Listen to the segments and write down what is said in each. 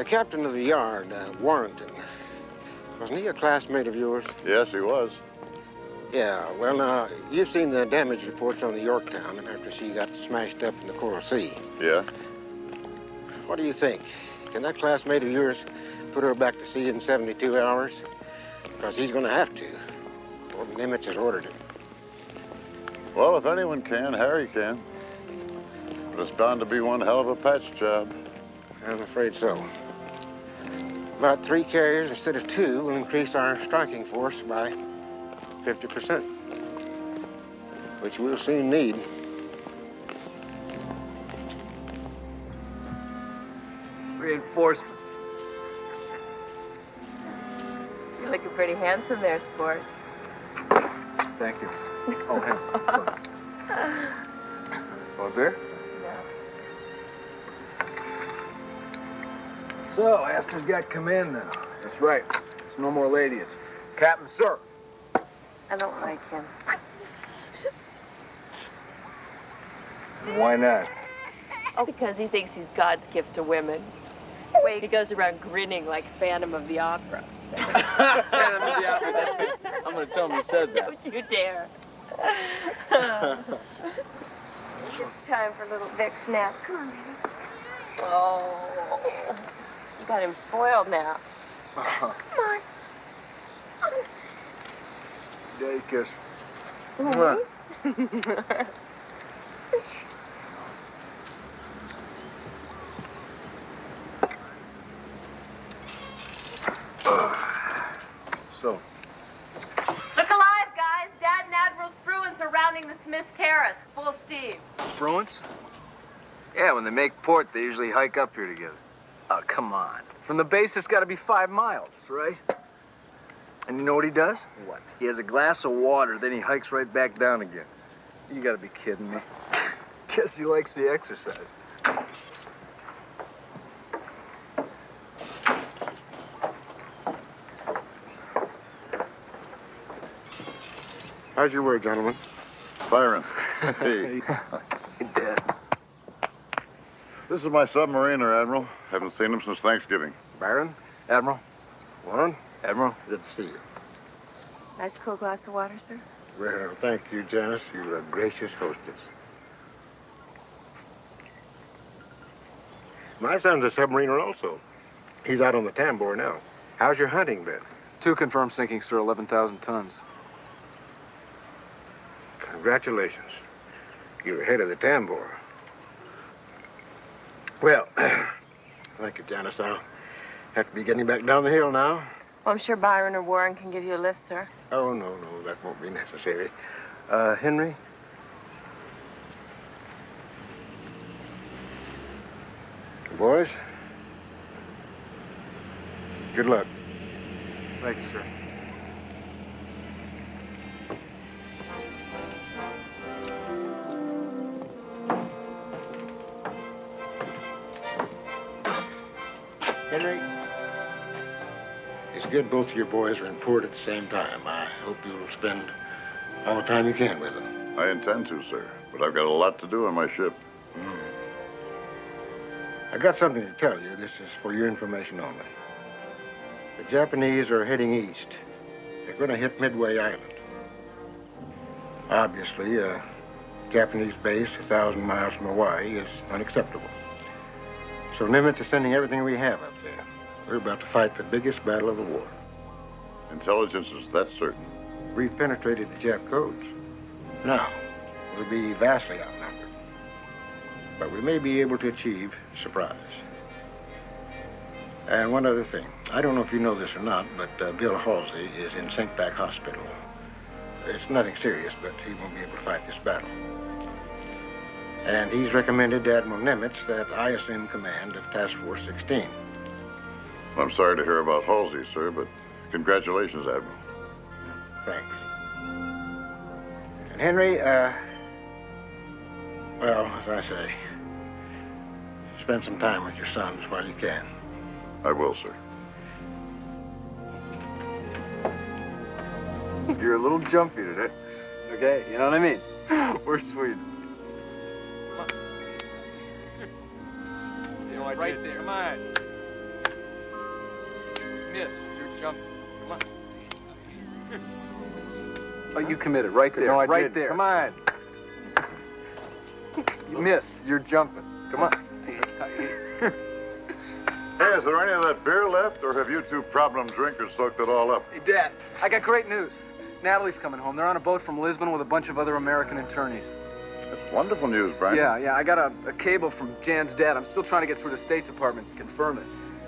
The captain of the yard, Warrington, wasn't he a classmate of yours? Yes, he was. Yeah, well, now, you've seen the damage reports on the Yorktown and after she got smashed up in the Coral Sea. Yeah? What do you think? Can that classmate of yours put her back to sea in 72 hours? Because he's going to have to. Lord Nimitz has ordered it. Well, if anyone can, Harry can. But it's bound to be one hell of a patch job. I'm afraid so. About 3 carriers instead of 2 will increase our striking force by 50%, which we'll soon need. Reinforcements. You're looking pretty handsome there, sport. Thank you. Oh, hey. Want a beer? No. So, Astor's got command now. That's right. It's no more lady. It's Captain Sir. I don't like him. Why not? Oh, because he thinks he's God's gift to women. Wait, he goes around grinning like Phantom of the Opera. Phantom of the Opera, that's me. I'm going to tell him you said that. Don't you dare. It's time for a little Vicks nap. Come on, baby. Oh, you got him spoiled now. Come on. Daddy kiss. Come on. So. Look alive, guys. Dad and Admiral Spruance surrounding the Smith's Terrace. Full steam. Bruins? Yeah, when they make port, they usually hike up here together. Oh, come on. From the base, it's got to be 5 miles, right? And you know what he does? What? He has a glass of water, then he hikes right back down again. You got to be kidding me. Guess he likes the exercise. How's your word, gentlemen? Byron. Hey. Hey, Dad. This is my submariner, Admiral. Haven't seen him since Thanksgiving. Byron? Admiral? Warren? Admiral? Good to see you. Nice cool glass of water, sir. Well, thank you, Janice. You're a gracious hostess. My son's a submariner also. He's out on the Tambor now. How's your hunting been? 2 confirmed sinkings through 11,000 tons. Congratulations. You're ahead of the Tambor. Well, thank you, Janice. I'll have to be getting back down the hill now. Well, I'm sure Byron or Warren can give you a lift, sir. Oh, no, that won't be necessary. Henry? Boys? Good luck. Thank you, sir. Henry? It's good both of your boys are in port at the same time. I hope you'll spend all the time you can with them. I intend to, sir. But I've got a lot to do on my ship. I got something to tell you. This is for your information only. The Japanese are heading east. They're going to hit Midway Island. Obviously, a Japanese base 1,000 miles from Hawaii is unacceptable. So Nimitz is sending everything we have up there. We're about to fight the biggest battle of the war. Intelligence is that certain. We've penetrated the Jap codes. Now, we'll be vastly outnumbered. But we may be able to achieve surprise. And one other thing. I don't know if you know this or not, but Bill Halsey is in Sinkback Hospital. It's nothing serious, but he won't be able to fight this battle. And he's recommended to Admiral Nimitz that I assume command of Task Force 16. I'm sorry to hear about Halsey, sir, but congratulations, Admiral. Thanks. And Henry, well, as I say, spend some time with your sons while you can. I will, sir. You're a little jumpy today. Okay, you know what I mean? We're sweet. You know, right there. Come on. Missed. You're jumping. Come on. Oh, you committed right there. No, I right did. there. Come on. You missed. You're jumping. Come on. Hey, is there any of that beer left, or have you two problem drinkers soaked it all up? Hey, Dad, I got great news. Natalie's coming home. They're on a boat from Lisbon with a bunch of other American attorneys. That's wonderful news, Brian. Yeah, I got a cable from Jan's dad. I'm still trying to get through the State Department to confirm it.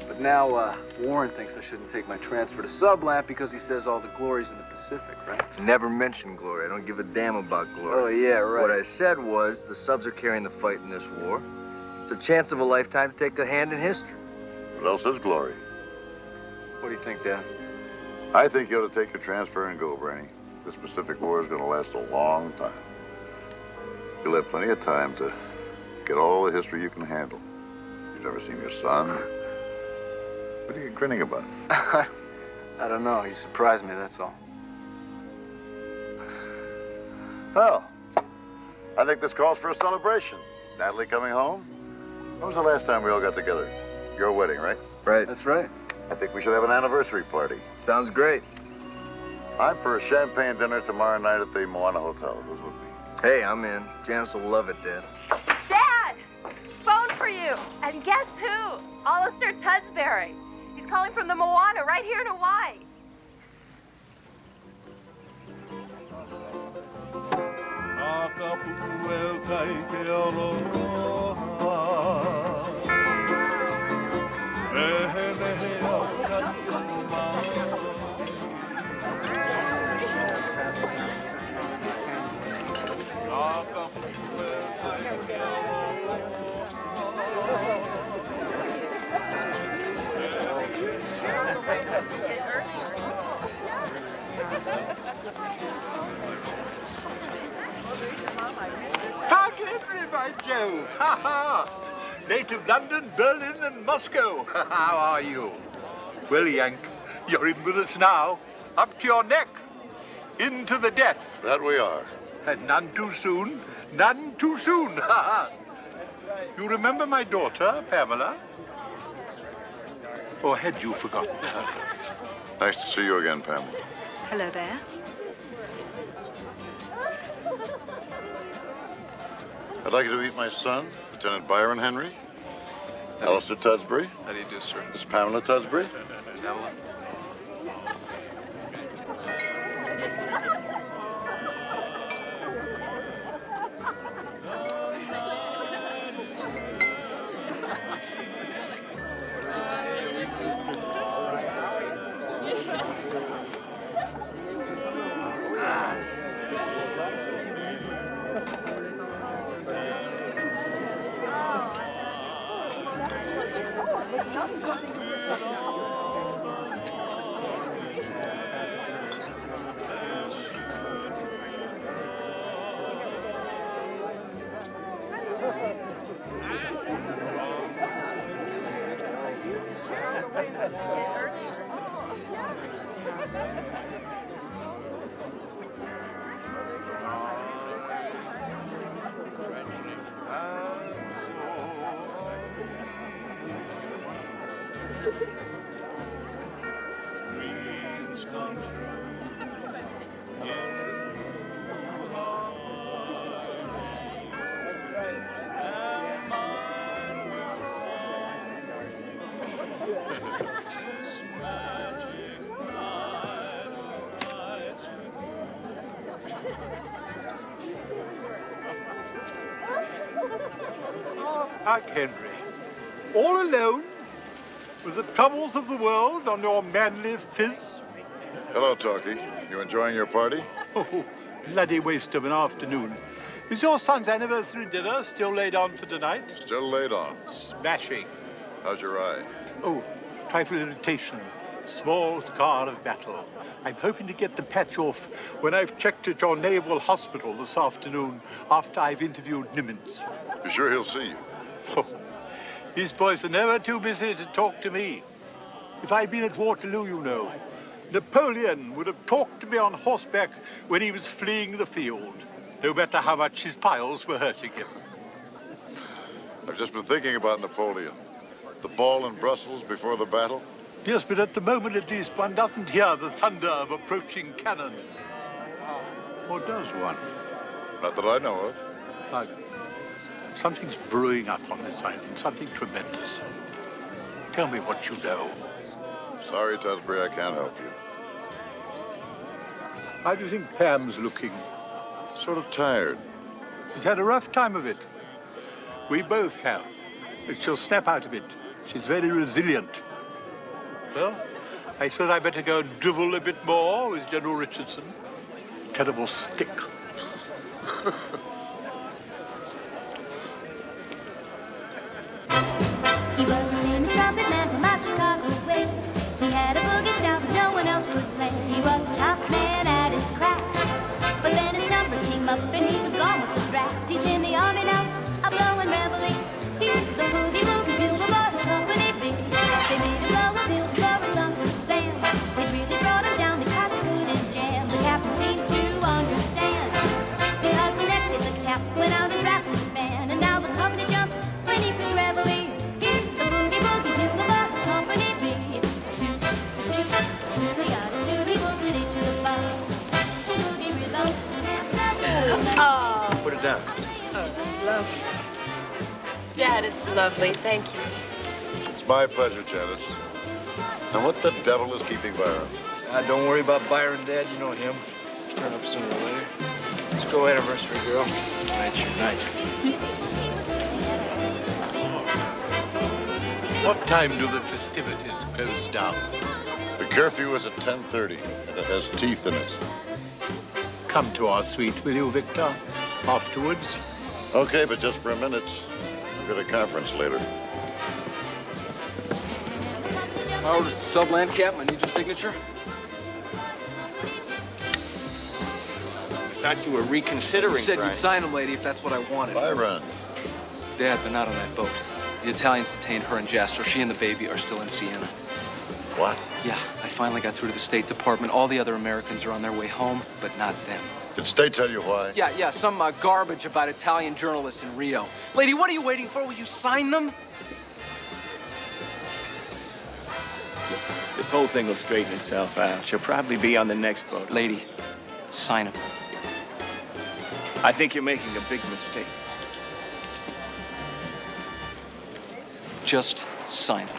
But now, Warren thinks I shouldn't take my transfer to Sublap because he says all the glory's in the Pacific, right? Never mentioned glory. I don't give a damn about glory. Oh, yeah, right. What I said was the subs are carrying the fight in this war. It's a chance of a lifetime to take a hand in history. What else is glory? What do you think, Dad? I think you ought to take your transfer and go, Brainy. This Pacific War is going to last a long time. You'll have plenty of time to get all the history you can handle. You've never seen your son. What are you grinning about? I don't know. He surprised me, that's all. Well, I think this calls for a celebration. Natalie coming home? When was the last time we all got together? Your wedding, right? Right. That's right. I think we should have an anniversary party. Sounds great. I'm for a champagne dinner tomorrow night at the Moana Hotel. Who's with me? Hey, I'm in. Janice will love it, Dad. Dad! Phone for you. And guess who? Alistair Tudsbury. He's calling from the Moana right here in Hawaii. Park Henry, by Jove! Ha ha! Native London, Berlin, and Moscow. How are you? Well, Yank, you're in with us now. Up to your neck. Into the death. That we are. And none too soon. None too soon. Ha ha! You remember my daughter, Pamela? Or had you forgotten her? Nice to see you again, Pam. Hello there. I'd like you to meet my son, Lieutenant Byron Henry. Alistair Tudsbury. How do you do, sir? This is Pamela Tudsbury. Evelyn? Park Henry. All alone? With the troubles of the world on your manly phiz? Hello, Talkie. You enjoying your party? Oh, bloody waste of an afternoon. Is your son's anniversary dinner still laid on for tonight? Still laid on. Smashing. How's your eye? Oh, trifle irritation. Small scar of battle. I'm hoping to get the patch off when I've checked at your naval hospital this afternoon after I've interviewed Nimitz. You sure he'll see you? Oh, these boys are never too busy to talk to me. If I'd been at Waterloo, you know, Napoleon would have talked to me on horseback when he was fleeing the field, no matter how much his piles were hurting him. I've just been thinking about Napoleon. The ball in Brussels before the battle. Yes, but at the moment, at least, one doesn't hear the thunder of approaching cannon. Or does one? Not that I know of. Something's brewing up on this island, something tremendous. Tell me what you know. Sorry, Tudsbury, I can't help you. How do you think Pam's looking? Sort of tired. She's had a rough time of it. We both have. But she'll snap out of it. She's very resilient. Well, I thought I'd better go and drivel a bit more with General Richardson. Terrible stick. He was a famous trumpet man from my Chicago way. He had a boogie style that no one else would play. He was a top man at his craft. But then his number came up and he was gone with the draft. He's in the army now, a blowing reveille. He's the boogie woogie bugle boy of Company B. They made him blow a bugle for his Uncle Sam. They really brought him down because he couldn't jam. The captain seemed to understand. Because the next year the captain went out and drafted a man. And now the company jumps when he plays reveille. He's the boogie woogie bugle boy of Company B. Toot, toot, tootie woogity to the bar. Boogie reload. Oh, Put it down. that's lovely. Dad, it's lovely. Thank you. It's my pleasure, Janice. And what the devil is keeping Byron? Don't worry about Byron, Dad. You know him. Turn up sooner or later. Let's go, anniversary girl. Tonight's your night. What time do the festivities close down? The curfew is at 10:30, and it has teeth in it. Come to our suite, will you, Victor? Afterwards? Okay, but just for a minute. We've got a conference later. Oh, just a sub-land captain. I need your signature. I thought you were reconsidering, You said Brian. you'd sign him, lady, if that's what I wanted. Byron. Dad, they're not on that boat. The Italians detained her and Jasper. She and the baby are still in Siena. What? Yeah, I finally got through to the State Department. All the other Americans are on their way home, but not them. Did State tell you why? Yeah, some garbage about Italian journalists in Rio. Lady, what are you waiting for? Will you sign them? This whole thing will straighten itself out. She'll probably be on the next boat. Lady, sign them. I think you're making a big mistake. Just sign them.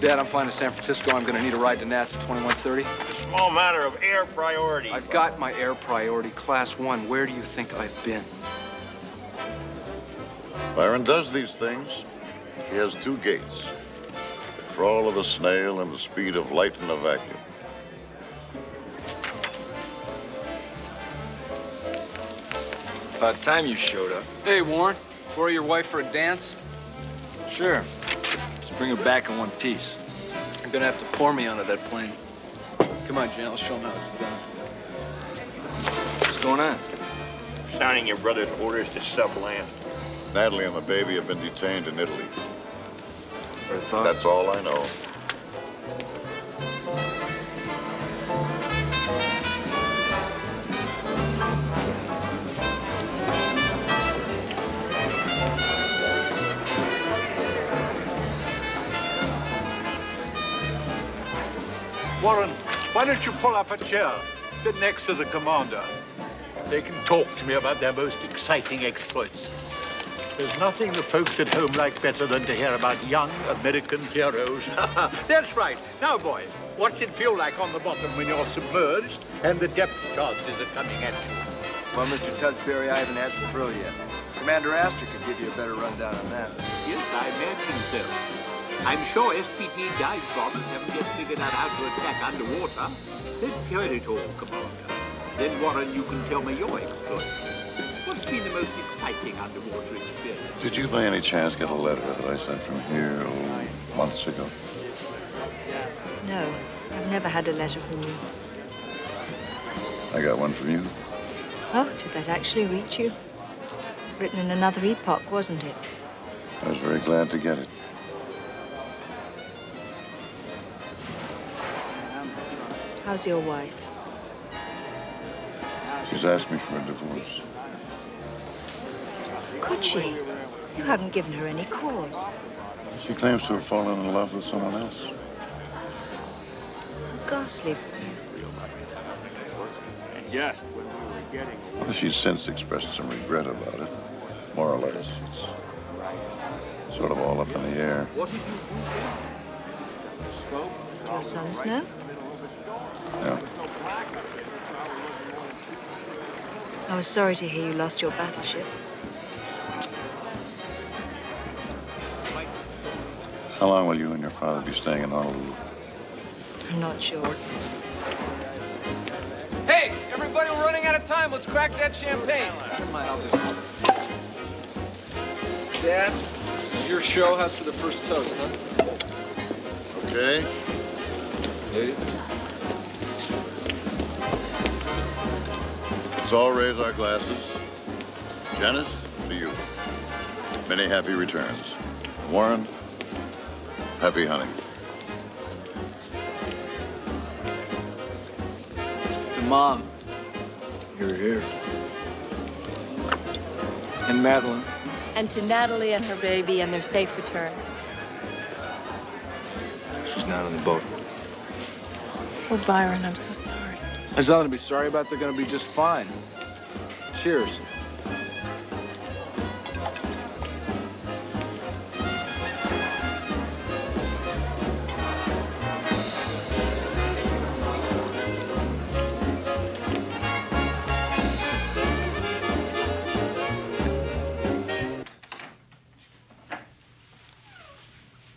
Dad, I'm flying to San Francisco. I'm going to need a ride to Nats at 21:30. It's a small matter of air priority. I've got my air priority, Class 1. Where do you think I've been? Byron does these things. He has two gates. The crawl of a snail and the speed of light in a vacuum. About time you showed up. Hey, Warren. Borrow your wife for a dance? Sure. Just bring her back in one piece. You're going to have to pour me onto that plane. Come on, Jan. Let's show them how it's done. What's going on? Signing your brother's orders to subland. Natalie and the baby have been detained in Italy. I thought. That's all I know. Warren, why don't you pull up a chair? Sit next to the commander. They can talk to me about their most exciting exploits. There's nothing the folks at home like better than to hear about young American heroes. That's right. Now, boys, what's it feel like on the bottom when you're submerged and the depth charges are coming at you? Well, Mr. Tudsbury, I haven't had the thrill yet. Commander Astor could give you a better rundown on that. Yes, I imagine so. I'm sure SPT dive bombers haven't yet figured out how to attack underwater. Let's hear it all, Commander. Then, Warren, you can tell me your exploits. What's been the most exciting underwater experience? Did you by any chance get a letter that I sent from here months ago? No, I've never had a letter from you. I got one from you. Oh, did that actually reach you? Written in another epoch, wasn't it? I was very glad to get it. How's your wife? She's asked me for a divorce. Could she? You haven't given her any cause. She claims to have fallen in love with someone else. Ghastly. And just when we were getting... Well, she's since expressed some regret about it. More or less. It's sort of all up in the air. What did you do? Do your sons know? Yeah. I was sorry to hear you lost your battleship. How long will you and your father be staying in Honolulu? I'm not sure. Hey, everybody, we're running out of time. Let's crack that champagne. Never mind, I'll do it. Dad, this is your show. How's for the first toast, huh? Okay. Lady. Let's all raise our glasses. Janice, to you. Many happy returns. Warren, happy hunting. To Mom. You're here. And Madeline. And to Natalie and her baby and their safe return. She's not on the boat. Oh, Byron, I'm so sorry. There's nothing to be sorry about. They're gonna be just fine. Cheers.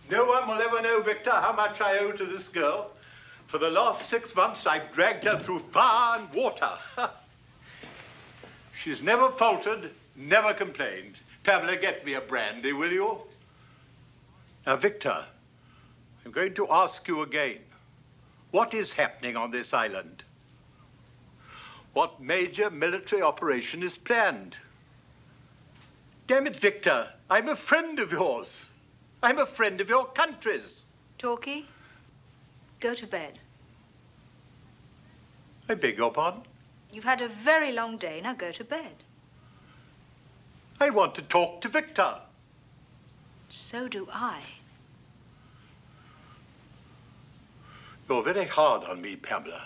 No one will ever know, Victor, how much I owe to this girl. For the last 6 months, I've dragged her through fire and water. She's never faltered, never complained. Pamela, get me a brandy, will you? Now, Victor, I'm going to ask you again. What is happening on this island? What major military operation is planned? Damn it, Victor, I'm a friend of yours. I'm a friend of your country's. Talkie, go to bed. I beg your pardon? You've had a very long day. Now go to bed. I want to talk to Victor. So do I. You're very hard on me, Pamela.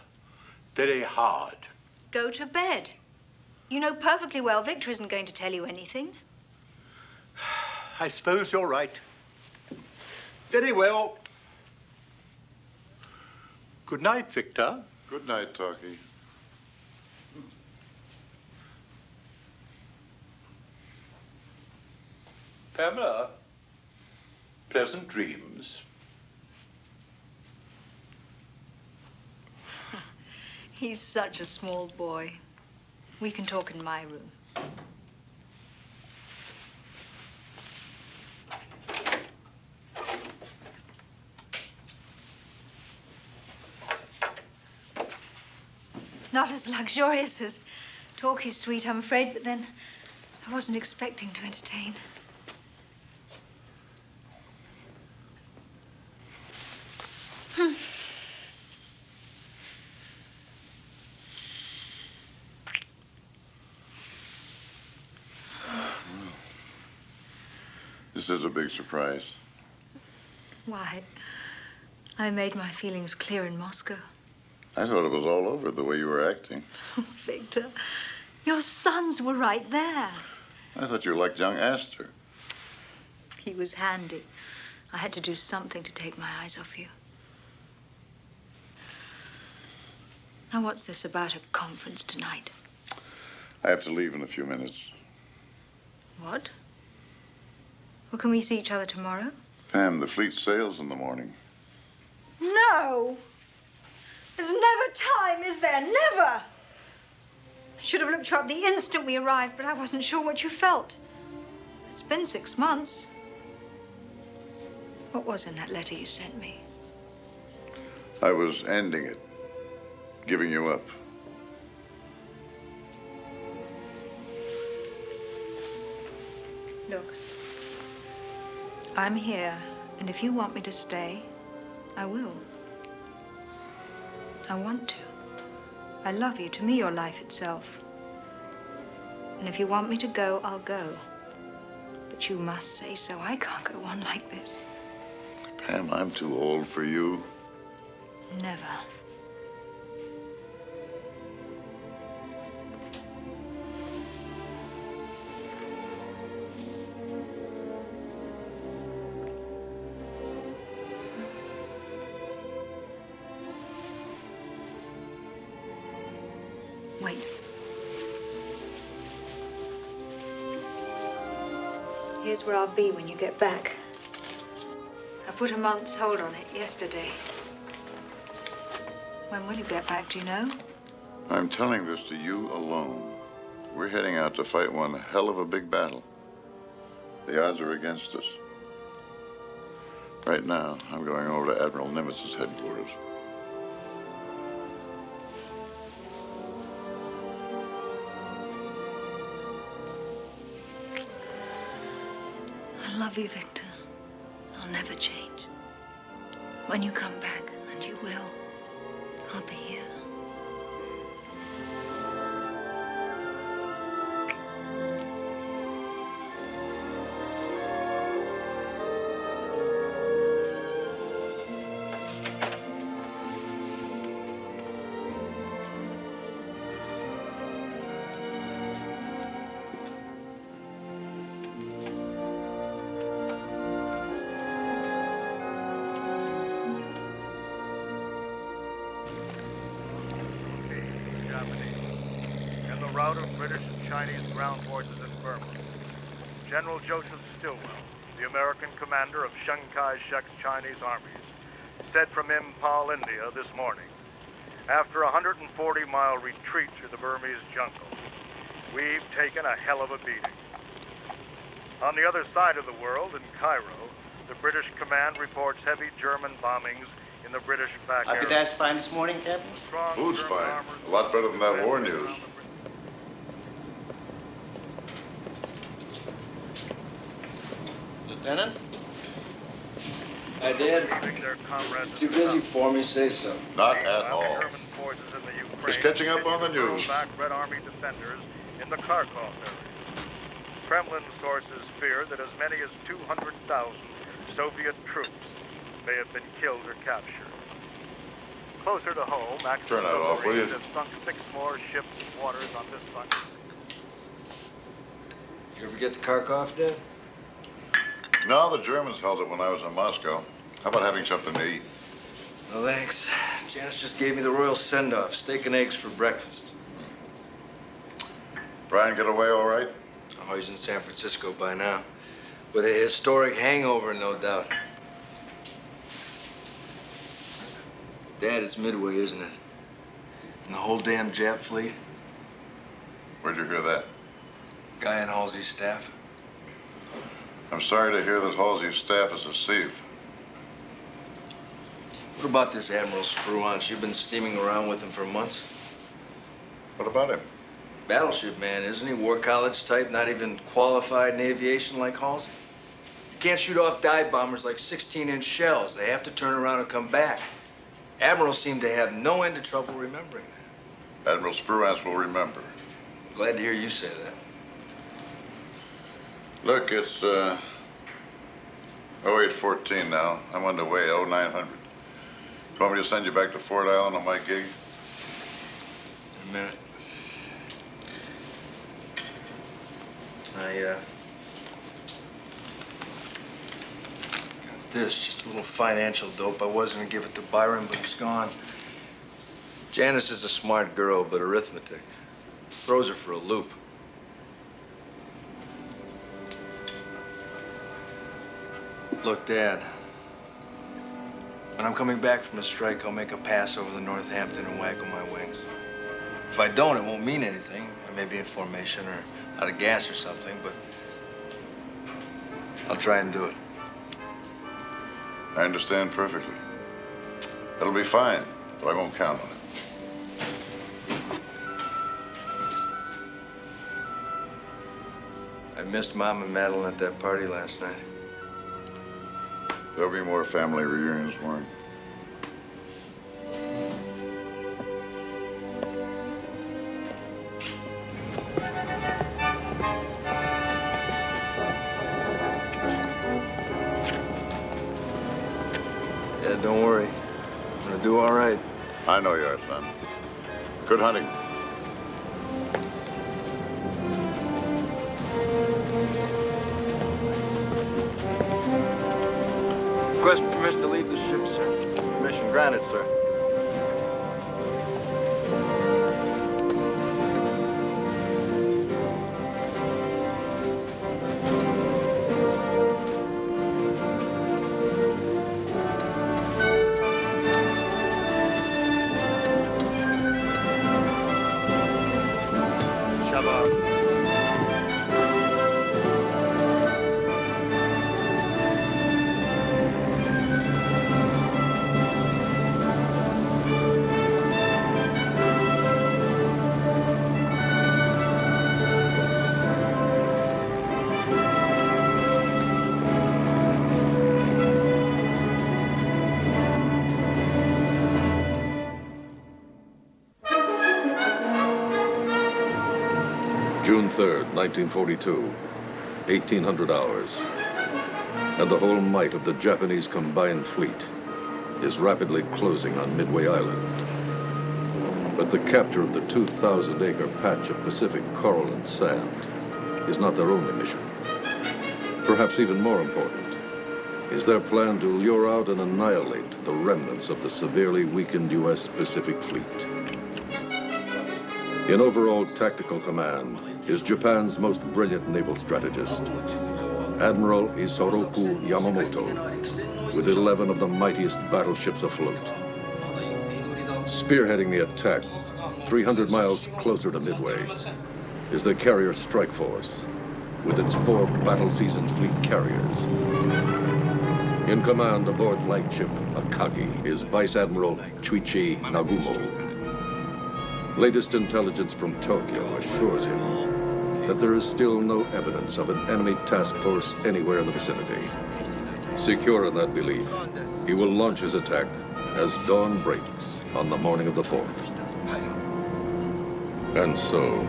Very hard. Go to bed. You know perfectly well Victor isn't going to tell you anything. I suppose you're right. Very well. Good night, Victor. Good night, Talkie. Pamela, pleasant dreams. He's such a small boy. We can talk in my room. Not as luxurious as Talkie's suite, I'm afraid, but then I wasn't expecting to entertain. This is a big surprise. Why? I made my feelings clear in Moscow. I thought it was all over the way you were acting. Oh, Victor, your sons were right there. I thought you liked young Astor. He was handy. I had to do something to take my eyes off you. Now, what's this about a conference tonight? I have to leave in a few minutes. What? Well, can we see each other tomorrow? Pam, the fleet sails in the morning. No! There's never time, is there? Never! I should have looked you up the instant we arrived, but I wasn't sure what you felt. It's been 6 months. What was in that letter you sent me? I was ending it, giving you up. Look, I'm here, and if you want me to stay, I will. I want to. I love you. To me, you're life itself. And if you want me to go, I'll go. But you must say so. I can't go on like this. Pam, I'm too old for you. Never. Wait. Here's where I'll be when you get back. I put a month's hold on it yesterday. When will you get back, do you know? I'm telling this to you alone. We're heading out to fight one hell of a big battle. The odds are against us. Right now, I'm going over to Admiral Nimmitz's headquarters. I love you, Victor. I'll never change. When you come back, and you will, I'll be here. Rout of British and Chinese ground forces in Burma. General Joseph Stilwell, the American commander of Chiang Kai-shek's Chinese armies, said from Impal, India this morning, after a 140-mile retreat through the Burmese jungle, we've taken a hell of a beating. On the other side of the world, in Cairo, the British command reports heavy German bombings in the British back area. Appetite's fine this morning, Captain? Food's fine. A lot better than that war news. Lieutenant? Hi, Dad. Too busy for me, say so. Not at all. Just catching up on the news. Red Army defenders in the Kharkov area. Kremlin sources fear that as many as 200,000 Soviet troops may have been killed or captured. Closer to home, Axis Turn that off, will you? have sunk 6 more ships and waters on this Sunday. You ever get to Kharkov, Dad? No, the Germans held it when I was in Moscow. How about having something to eat? No, thanks. Janice just gave me the royal send-off, steak and eggs for breakfast. Brian get away all right? Oh, he's in San Francisco by now. With a historic hangover, no doubt. Dad, it's Midway, isn't it? And the whole damn Jap fleet? Where'd you hear that? Guy in Halsey's staff. I'm sorry to hear that Halsey's staff is a thief. What about this Admiral Spruance? You've been steaming around with him for months. What about him? Battleship man, isn't he? War college type, not even qualified in aviation like Halsey. You can't shoot off dive bombers like 16-inch shells. They have to turn around and come back. Admirals seem to have no end of trouble remembering that. Admiral Spruance will remember. Glad to hear you say that. Look, it's 0814 now. I'm underway at 0900. You want me to send you back to Fort Island on my gig? In a minute. I, got this, just a little financial dope. I was gonna give it to Byron, but he's gone. Janice is a smart girl, but arithmetic throws her for a loop. Look, Dad, when I'm coming back from a strike, I'll make a pass over the Northampton and waggle my wings. If I don't, it won't mean anything. I may be in formation or out of gas or something, but I'll try and do it. I understand perfectly. It'll be fine, though I won't count on it. I missed Mom and Madeline at that party last night. There'll be more family reunions, Warren. worry. I'm gonna do all right. I know you are, son. Good hunting. Request permission to leave the ship, sir. Permission granted, sir. June 3rd, 1942, 1800 hours. And the whole might of the Japanese combined fleet is rapidly closing on Midway Island. But the capture of the 2,000-acre patch of Pacific coral and sand is not their only mission. Perhaps even more important is their plan to lure out and annihilate the remnants of the severely weakened U.S. Pacific Fleet. In overall tactical command is Japan's most brilliant naval strategist, Admiral Isoroku Yamamoto, with 11 of the mightiest battleships afloat. Spearheading the attack, 300 miles closer to Midway, is the carrier strike force, with its 4 battle-seasoned fleet carriers. In command aboard flagship Akagi is Vice Admiral Chuichi Nagumo. Latest intelligence from Tokyo assures him that there is still no evidence of an enemy task force anywhere in the vicinity. Secure in that belief, he will launch his attack as dawn breaks on the morning of the 4th. And so,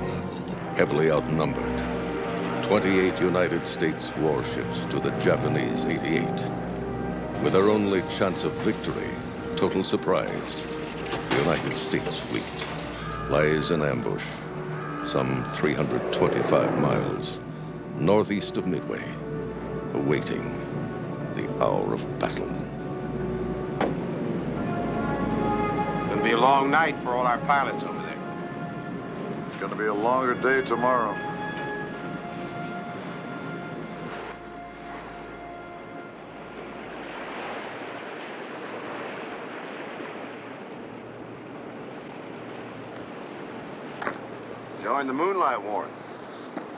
heavily outnumbered, 28 United States warships to the Japanese 88. With their only chance of victory, total surprise, the United States fleet lies in ambush some 325 miles northeast of Midway, awaiting the hour of battle. It's gonna be a long night for all our pilots over there. It's gonna be a longer day tomorrow. Join the Moonlight Warrant.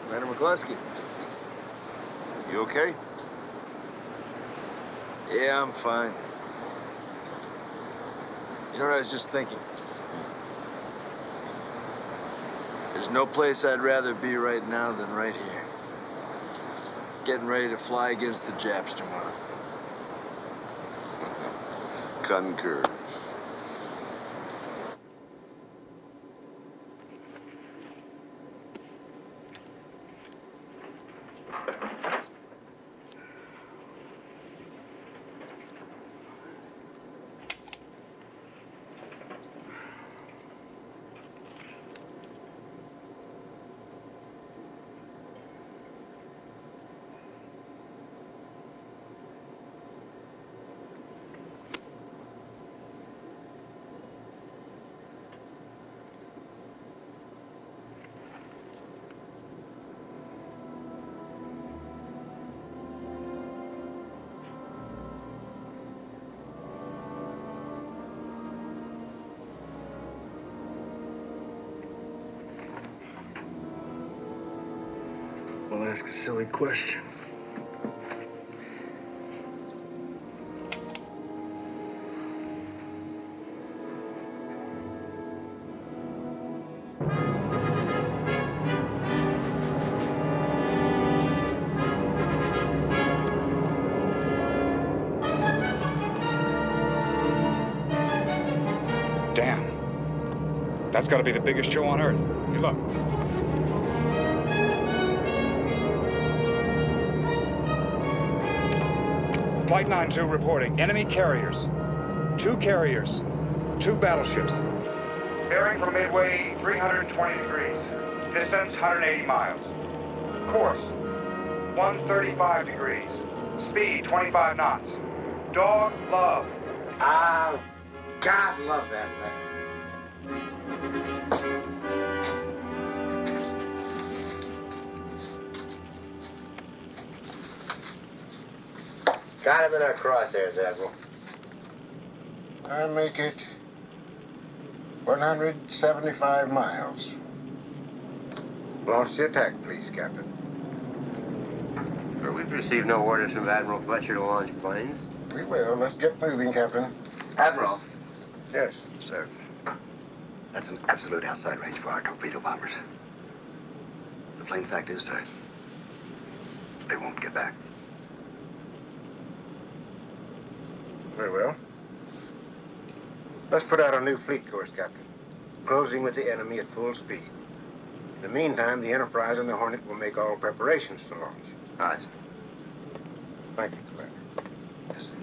Commander McCluskey. You okay? Yeah, I'm fine. You know what I was just thinking? There's no place I'd rather be right now than right here. Getting ready to fly against the Japs tomorrow. Concur. I'll ask a silly question. Damn. That's got to be the biggest show on Earth. Hey, look. Flight 92 reporting. Enemy carriers. 2 carriers, 2 battleships. Bearing from Midway, 320 degrees. Distance, 180 miles. Course, 135 degrees. Speed, 25 knots. Dog love. Oh, God love that thing. Got him in our crosshairs, Admiral. I make it 175 miles. Launch the attack, please, Captain. Sir, we've received no orders from Admiral Fletcher to launch planes. We will. Let's get moving, Captain. Admiral. Yes. Sir, that's an absolute outside range for our torpedo bombers. The plain fact is, sir, they won't get back. Very well. Let's put out a new fleet course, Captain. Closing with the enemy at full speed. In the meantime, the Enterprise and the Hornet will make all preparations to launch. Aye, sir. Thank you, Commander. Yes, sir.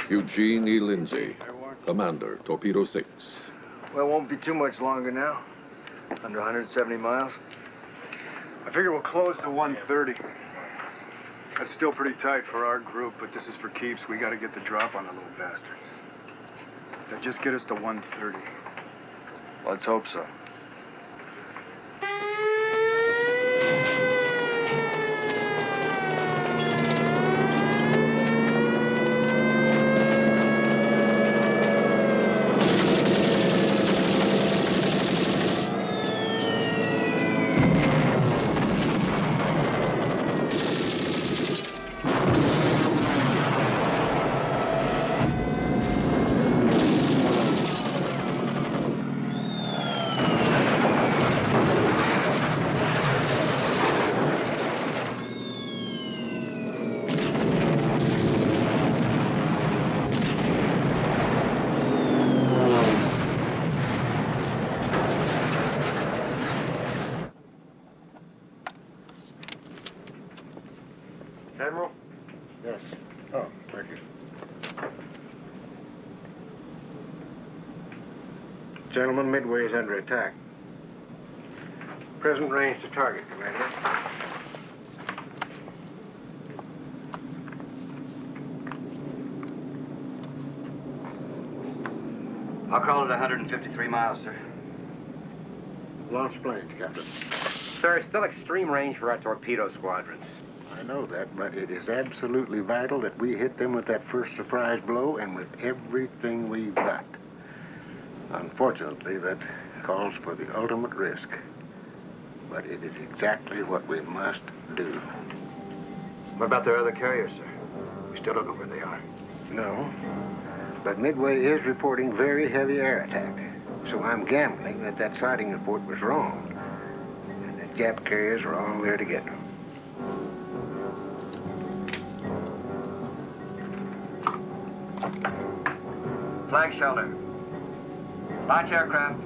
Eugene E. Lindsay, Commander, Torpedo 6. Well, it won't be too much longer now. Under 170 miles. I figure we'll close to 130. That's still pretty tight for our group, but this is for keeps. We got to get the drop on the little bastards. Now just get us to 130. Let's hope so. Admiral? Yes. Oh, thank you. Gentlemen, Midway is under attack. Present range to target, Commander. I'll call it 153 miles, sir. Launch planes, Captain. Sir, it's still extreme range for our torpedo squadrons. I know that, but it is absolutely vital that we hit them with that first surprise blow and with everything we've got. Unfortunately, that calls for the ultimate risk. But it is exactly what we must do. What about their other carriers, sir? We still don't know where they are. No, but Midway is reporting very heavy air attack. So I'm gambling that that sighting report was wrong. And that Jap carriers are all there to get them. Flag shelter. Launch aircraft.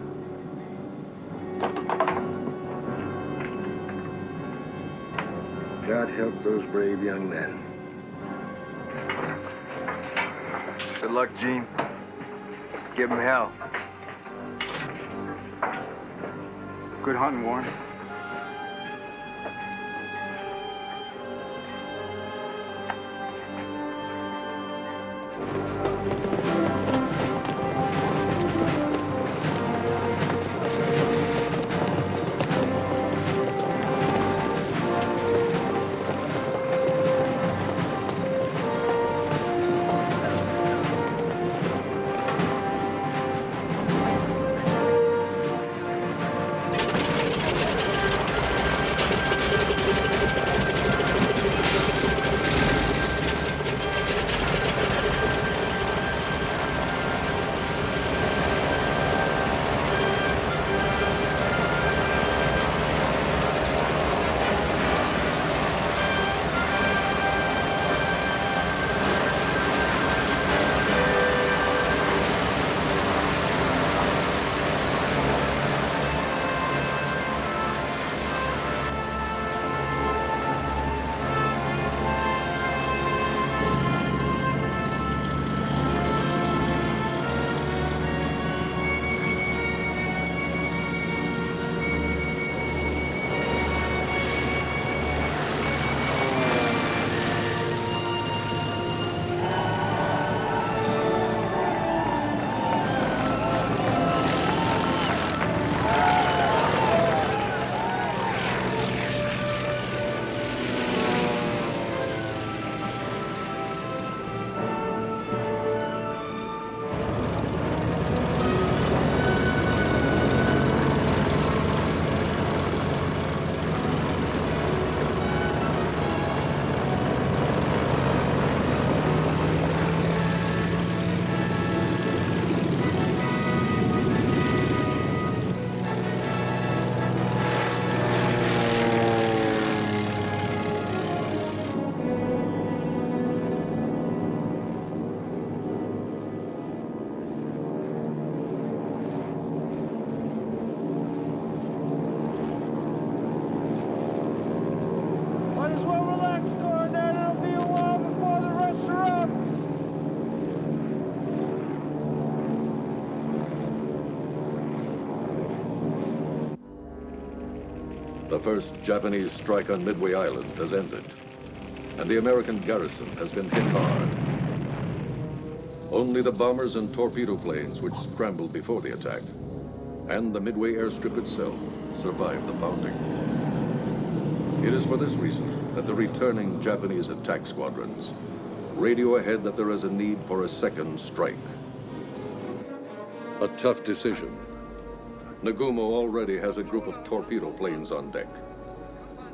God help those brave young men. Good luck, Gene. Give him hell. Good hunting, Warren. Relax, Cornet. It'll be a while before the rest are up. The first Japanese strike on Midway Island has ended, and the American garrison has been hit hard. Only the bombers and torpedo planes which scrambled before the attack, and the Midway airstrip itself, survived the pounding. It is for this reason that the returning Japanese attack squadrons radio ahead that there is a need for a second strike. A tough decision. Nagumo already has a group of torpedo planes on deck,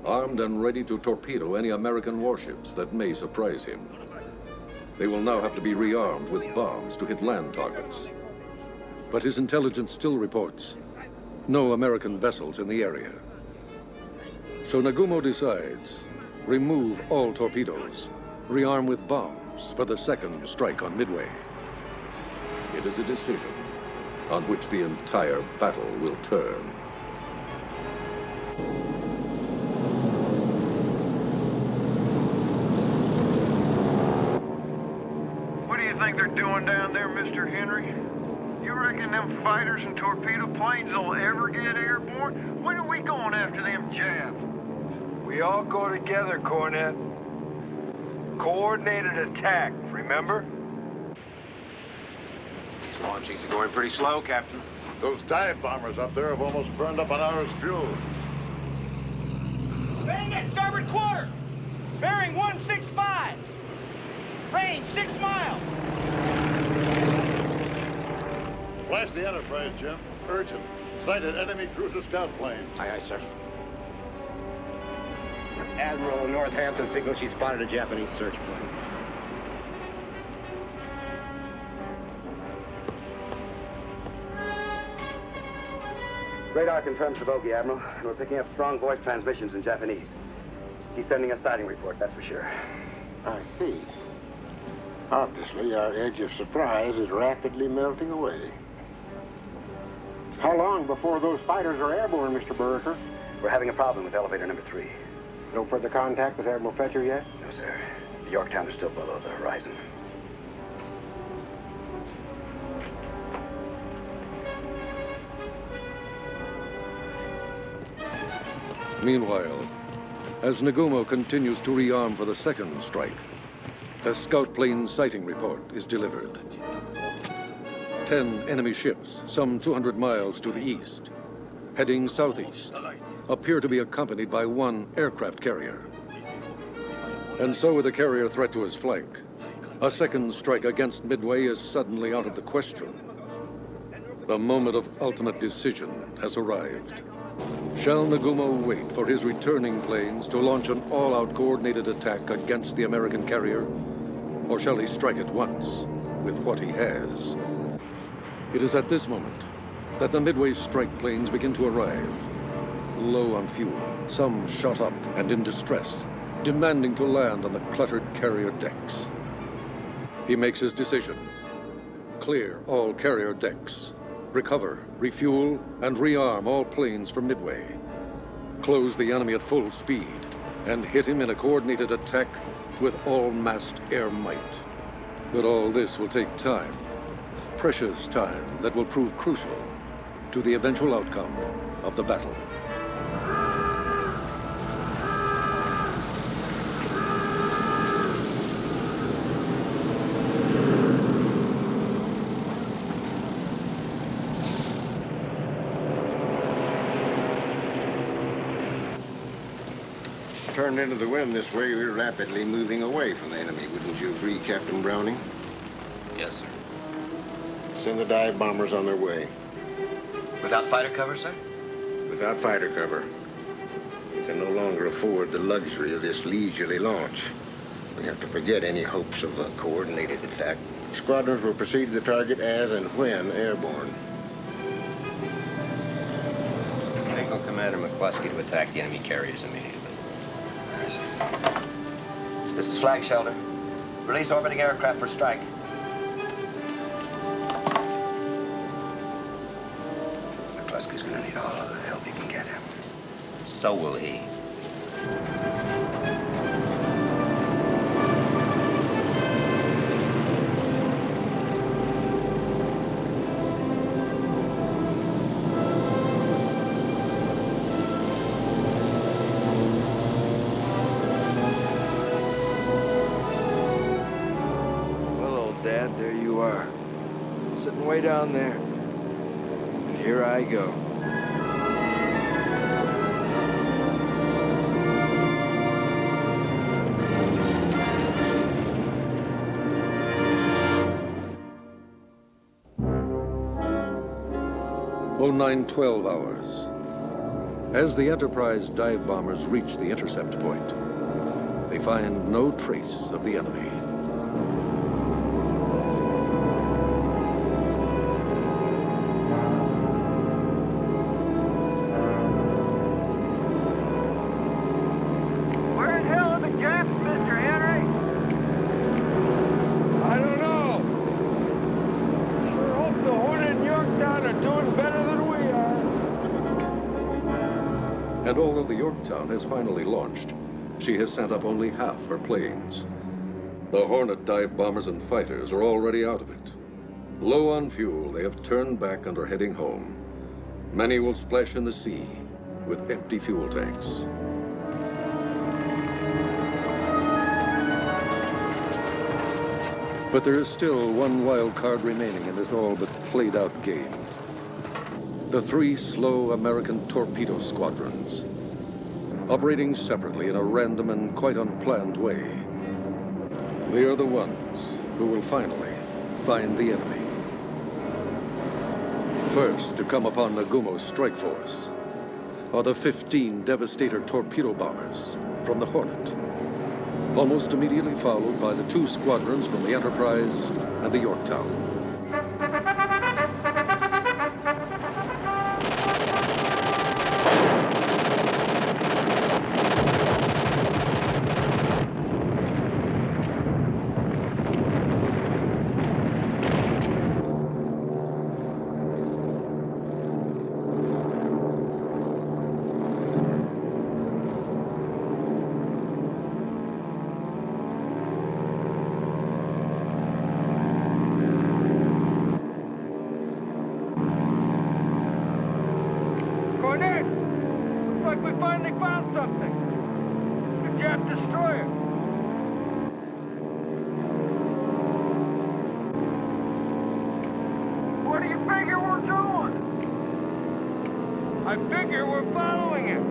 armed and ready to torpedo any American warships that may surprise him. They will now have to be rearmed with bombs to hit land targets. But his intelligence still reports no American vessels in the area. So Nagumo decides, remove all torpedoes, rearm with bombs for the second strike on Midway. It is a decision on which the entire battle will turn. What do you think they're doing down there, Mr. Henry? You reckon them fighters and torpedo planes will ever get airborne? When are we going after them Japs? We all go together, Cornet. Coordinated attack, remember? These launchings are going pretty slow, Captain. Those dive bombers up there have almost burned up an hour's fuel. Bearing at starboard quarter. Bearing 165. Range 6 miles. Flash the Enterprise, Jim. Urgent. Sighted enemy cruiser scout planes. Aye, aye, sir. Admiral of Northampton signals she spotted a Japanese search plane. Radar confirms the bogey, Admiral, and we're picking up strong voice transmissions in Japanese. He's sending a sighting report, that's for sure. I see. Obviously, our edge of surprise is rapidly melting away. How long before those fighters are airborne, Mr. Burricker? We're having a problem with elevator number 3. No further contact with Admiral Fletcher yet? No, sir. The Yorktown is still below the horizon. Meanwhile, as Nagumo continues to rearm for the second strike, a scout plane sighting report is delivered. 10 enemy ships, some 200 miles to the east, heading southeast, appear to be accompanied by one aircraft carrier. And so with the carrier threat to his flank, a second strike against Midway is suddenly out of the question. The moment of ultimate decision has arrived. Shall Nagumo wait for his returning planes to launch an all-out coordinated attack against the American carrier? Or shall he strike at once with what he has? It is at this moment that the Midway strike planes begin to arrive. Low on fuel, some shot up and in distress, demanding to land on the cluttered carrier decks. He makes his decision. Clear all carrier decks. Recover, refuel, and rearm all planes from Midway. Close the enemy at full speed and hit him in a coordinated attack with all-massed air might. But all this will take time. Precious time that will prove crucial to the eventual outcome of the battle. Turned into the wind this way, we're rapidly moving away from the enemy. Wouldn't you agree, Captain Browning? Yes, sir. Send the dive bombers on their way. Without fighter cover, sir? Without fighter cover. We can no longer afford the luxury of this leisurely launch. We have to forget any hopes of a coordinated attack. Squadrons will proceed to the target as and when airborne. Signal Commander McCluskey to attack the enemy carriers immediately. This is Flag Shelter. Release orbiting aircraft for strike. McCluskey's gonna need all of the help he can get him. So will he. you are. Sitting way down there. And here I go. Oh, 9-12 hours. As the Enterprise dive bombers reach the intercept point, they find no trace of the enemy. Where in hell are the Japs, Mr. Henry? I don't know. Sure hope the Hornet and Yorktown are doing better than we are. And although the Yorktown has finally launched, she has sent up only half her planes. The Hornet dive bombers and fighters are already out of it. Low on fuel, they have turned back and are heading home. Many will splash in the sea with empty fuel tanks. But there is still one wild card remaining in this all but played out game. The 3 slow American torpedo squadrons, operating separately in a random and quite unplanned way. They are the ones who will finally find the enemy. First to come upon Nagumo's strike force are the 15 Devastator torpedo bombers from the Hornet, almost immediately followed by the 2 squadrons from the Enterprise and the Yorktown. Cornet! Looks like we finally found something. The Jap destroyer. What do you figure we're doing? I figure we're following it.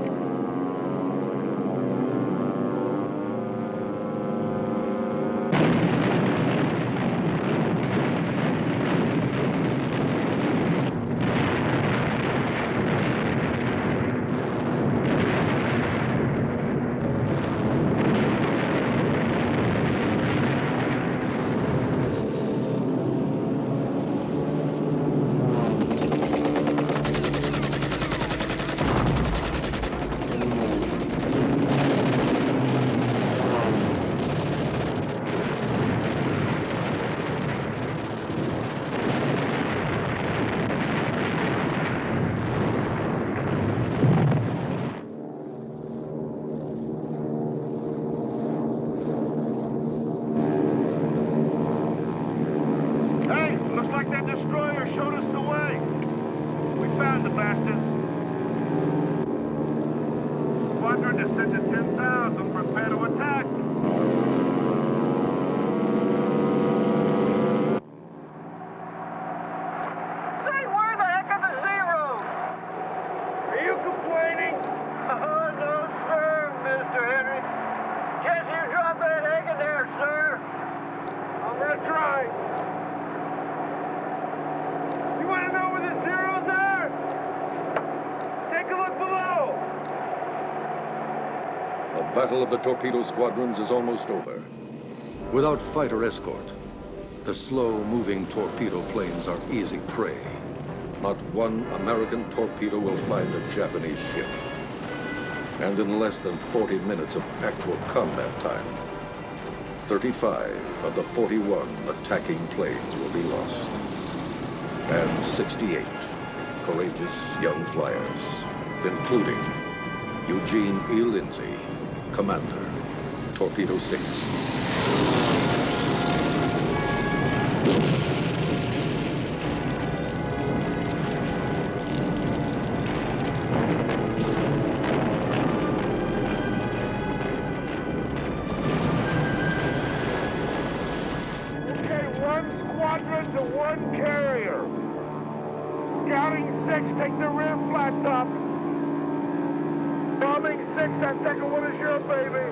Hey, looks like that destroyer showed us the way. We found the bastards. Squadron is set to 10,000. Prepare to attack. Say, where the heck are the zeros? Are you complaining? Oh, no, sir, Mr. Henry. Can't you drop that egg in there, sir? I'm gonna try. You want to know where the zeros are? Take a look below. The battle of the torpedo squadrons is almost over. Without fighter escort, the slow-moving torpedo planes are easy prey. Not one American torpedo will find a Japanese ship. And in less than 40 minutes of actual combat time, 35 of the 41 attacking planes will be lost. And 68 courageous young flyers, including Eugene E. Lindsay, Commander, Torpedo 6. Okay, one squadron That second one is your baby.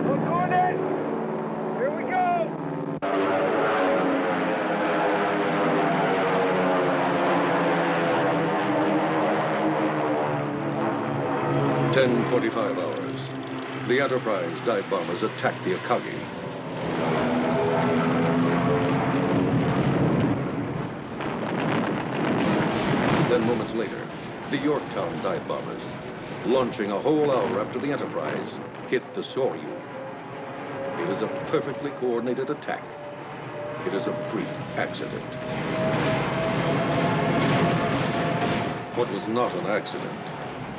We're going in. Here we go. 10:25 hours. The Enterprise dive bombers attacked the Akagi. Then moments later, the Yorktown dive bombers, launching a whole hour after the Enterprise, hit the Soryu. It is a perfectly coordinated attack. It is a freak accident. What was not an accident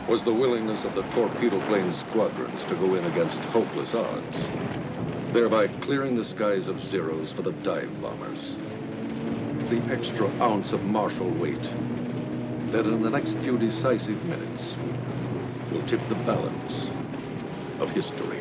was the willingness of the torpedo plane squadrons to go in against hopeless odds, thereby clearing the skies of Zeros for the dive bombers. The extra ounce of martial weight that in the next few decisive minutes will tip the balance of history.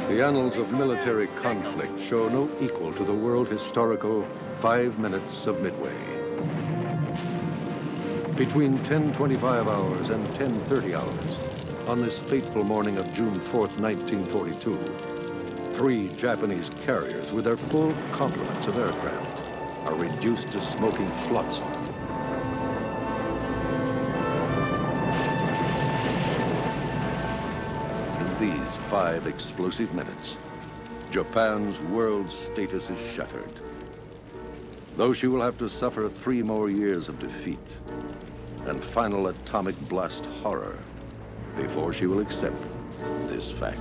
The annals of military conflict show no equal to the world historical 5 minutes of Midway. Between 10:25 hours and 10:30 hours, on this fateful morning of June 4th, 1942, 3 Japanese carriers with their full complements of aircraft are reduced to smoking flotsam. These 5 explosive minutes, Japan's world status is shattered. Though she will have to suffer 3 more years of defeat and final atomic blast horror before she will accept this fact.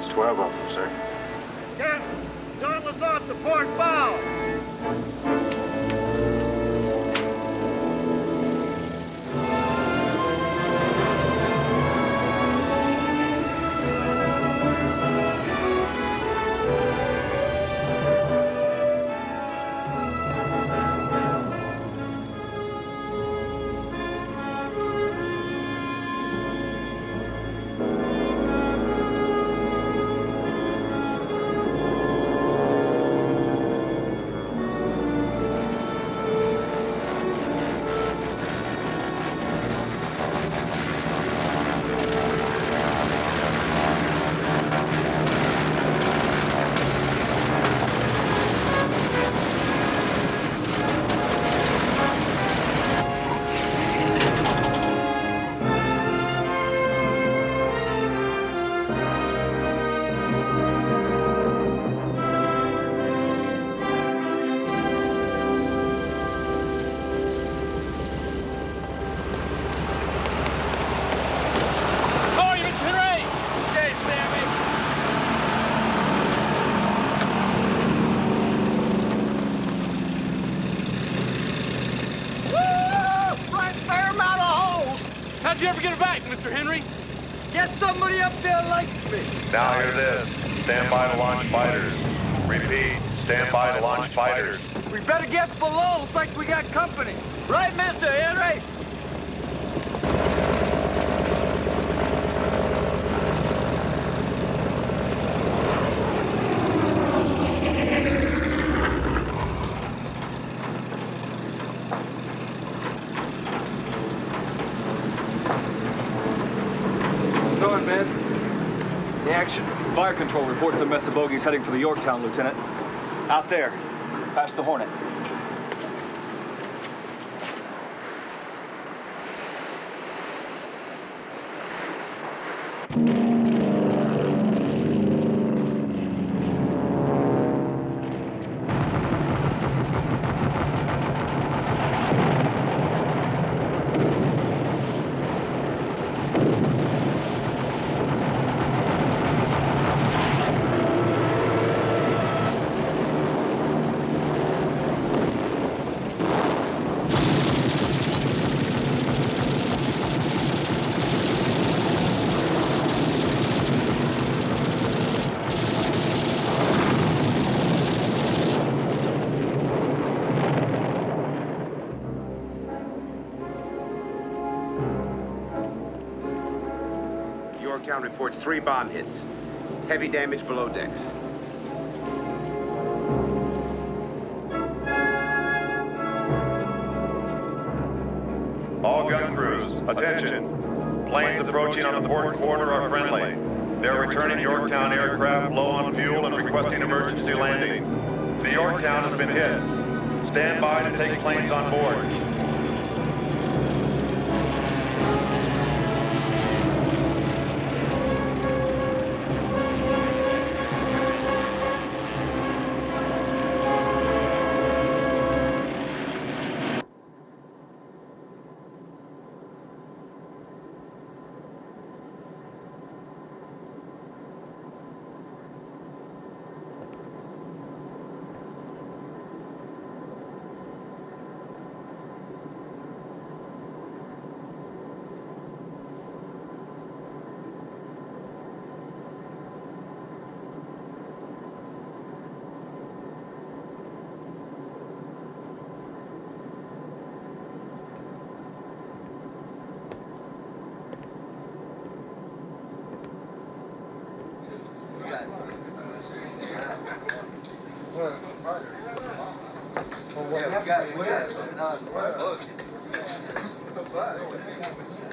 That's 12 of them, sir. Captain, don't us off the port bow. somebody up there likes me. Now hear this. Stand by to launch fighters. Repeat. Stand by to launch fighters. We better get below. Looks like we got company. Right, Mr. Henry? Going, man. The action. Fire control reports a mess of bogies heading for the Yorktown, Lieutenant. Out there, past the Hornet. Yorktown reports 3 bomb hits. Heavy damage below decks. All gun crews, attention. Planes approaching on the port quarter are friendly. They're returning Yorktown aircraft low on fuel and requesting emergency landing. The Yorktown has been hit. Stand by to take planes on board.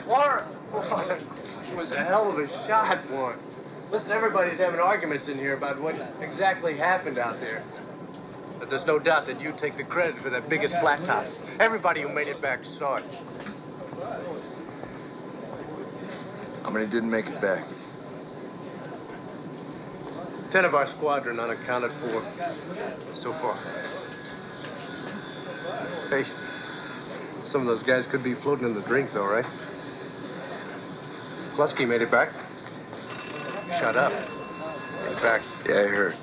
Warren! It was a hell of a shot, Warren. Listen, everybody's having arguments in here about what exactly happened out there. But there's no doubt that you take the credit for that biggest flat top. Everybody who made it back saw it. How many didn't make it back? 10 of our squadron unaccounted for so far. Hey, some of those guys could be floating in the drink, though, right? Klusky made it back. Shut up. Made it back. Yeah, I heard.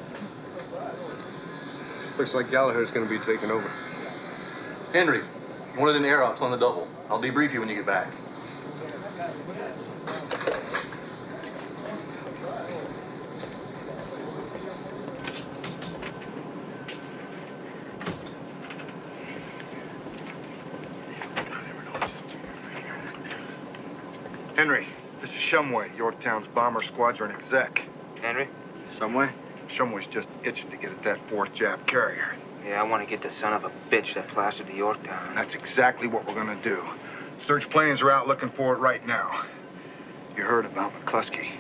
Looks like Gallagher's gonna be taking over. Henry, one of them air ops on the double. I'll debrief you when you get back. Henry, this is Shumway, Yorktown's bomber squadron exec. Henry? Shumway? Shumway's just itching to get at that 4th Jap carrier. Yeah, I want to get the son of a bitch that plastered the Yorktown. And that's exactly what we're gonna do. Search planes are out looking for it right now. You heard about McCluskey.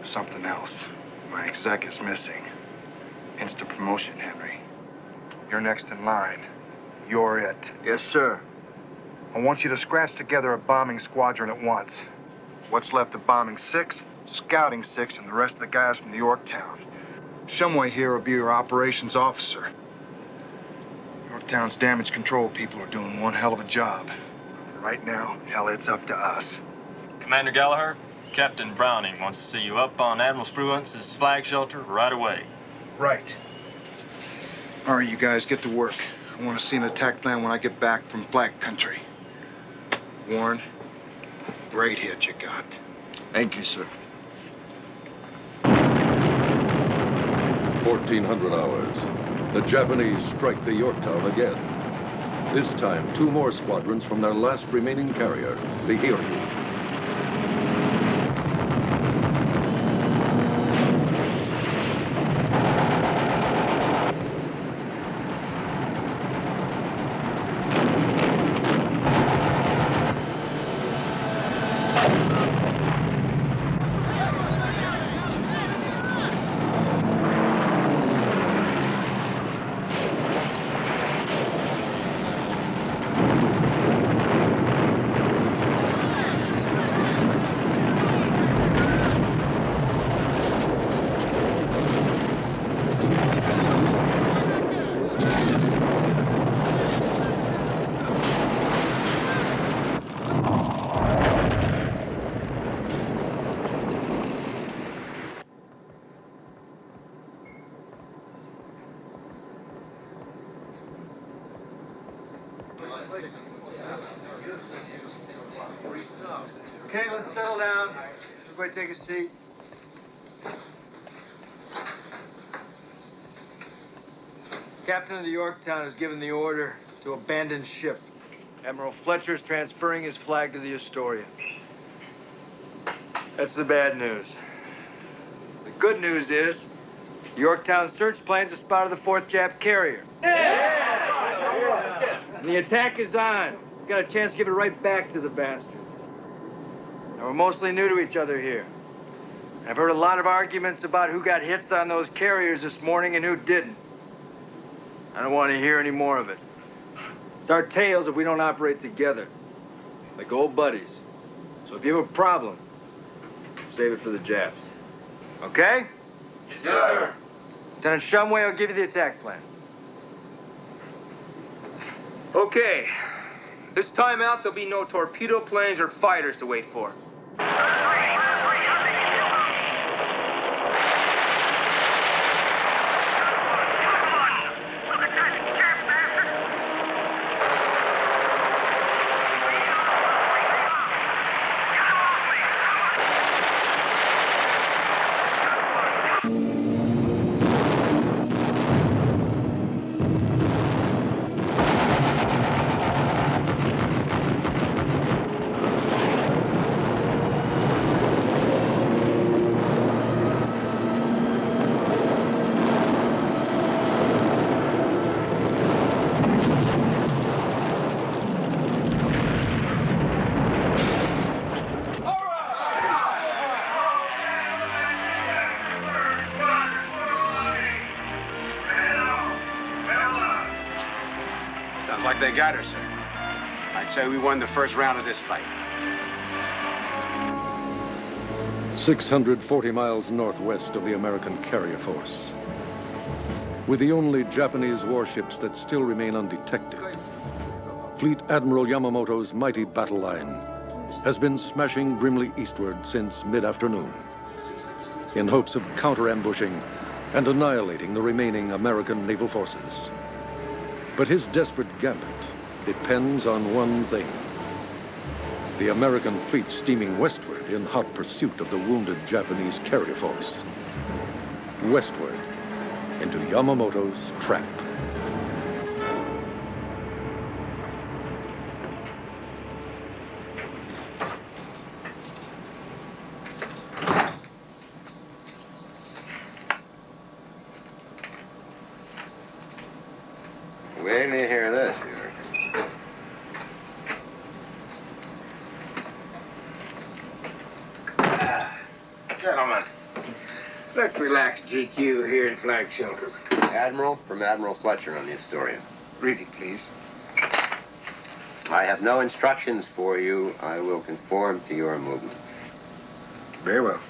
Something else. My exec is missing. Instant promotion, Henry. You're next in line. You're it. Yes, sir. I want you to scratch together a bombing squadron at once. What's left of bombing 6, scouting 6, and the rest of the guys from the Yorktown. Shumway here will be your operations officer. Yorktown's damage control people are doing one hell of a job. But right now, hell, it's up to us. Commander Gallagher, Captain Browning wants to see you up on Admiral Spruance's flag shelter right away. Right. All right, you guys, get to work. I want to see an attack plan when I get back from Black Country. Warren, great hit you got. Thank you, sir. 1400 hours. The Japanese strike the Yorktown again. This time, 2 more squadrons from their last remaining carrier, the Hiryu. Okay, let's settle down. Everybody take a seat. Captain of the Yorktown has given the order to abandon ship. Admiral Fletcher is transferring his flag to the Astoria. That's the bad news. The good news is the Yorktown search planes have spotted the 4th Jap carrier. And the attack is on. We got a chance to give it right back to the bastards. And we're mostly new to each other here. I've heard a lot of arguments about who got hits on those carriers this morning and who didn't. I don't want to hear any more of it. It's our tails if we don't operate together, like old buddies. So if you have a problem, save it for the Japs. Okay? Yes, sir. Lieutenant Shumway will give you the attack plan. Okay. This time out, there'll be no torpedo planes or fighters to wait for. Sounds like they got her, sir. I'd say we won the first round of this fight. 640 miles northwest of the American carrier force. With the only Japanese warships that still remain undetected, Fleet Admiral Yamamoto's mighty battle line has been smashing grimly eastward since mid-afternoon in hopes of counter-ambushing and annihilating the remaining American naval forces. But his desperate gambit depends on one thing: the American fleet steaming westward in hot pursuit of the wounded Japanese carrier force. Westward into Yamamoto's trap. Wait till you hear this, York. Gentlemen, let's relax GQ here in Flag Shelter. Admiral, from Admiral Fletcher on the Astoria. Read it, please. I have no instructions for you. I will conform to your movements. Very well.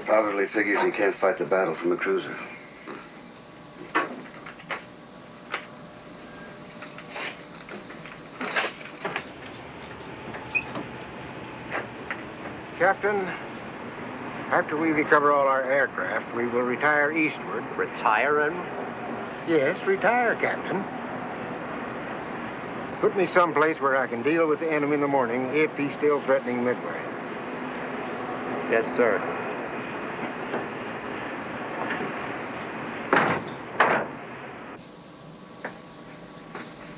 Probably figures he can't fight the battle from a cruiser. Captain, after we recover all our aircraft, we will retire eastward. Retire, Admiral? Yes, retire, Captain. Put me someplace where I can deal with the enemy in the morning if he's still threatening Midway. Yes, sir.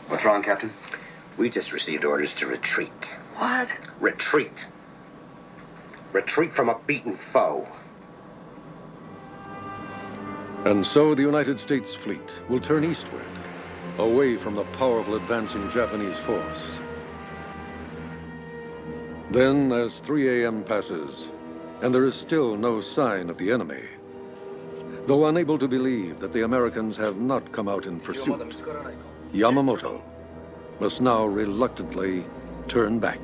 What's wrong, Captain? We just received orders to retreat. What? Retreat. Retreat from a beaten foe. And so the United States fleet will turn eastward, away from the powerful advancing Japanese force. Then, as 3 a.m. passes, and there is still no sign of the enemy, though unable to believe that the Americans have not come out in pursuit, Yamamoto must now reluctantly turn back.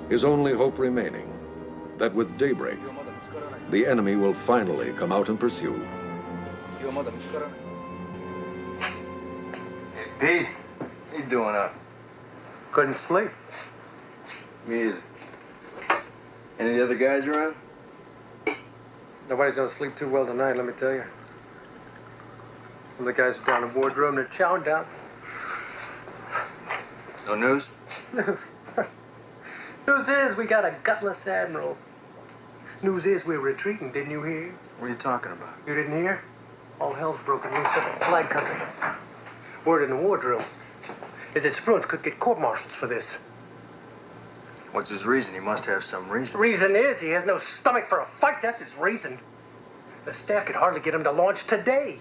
His only hope remaining, that with daybreak, the enemy will finally come out and pursue. Hey, Pete, what you doing up? Couldn't sleep. Me either. Any of the other guys around? Nobody's gonna sleep too well tonight, let me tell you. Some of the guys are down in the wardroom, they're chowing down. No news? News is we got a gutless admiral. News is we're retreating, didn't you hear? What are you talking about? You didn't hear? All hell's broken loose up in flag country. Word in the wardroom is that Spruance could get court-martials for this. What's his reason? He must have some reason. Reason is he has no stomach for a fight. That's his reason. The staff could hardly get him to launch today.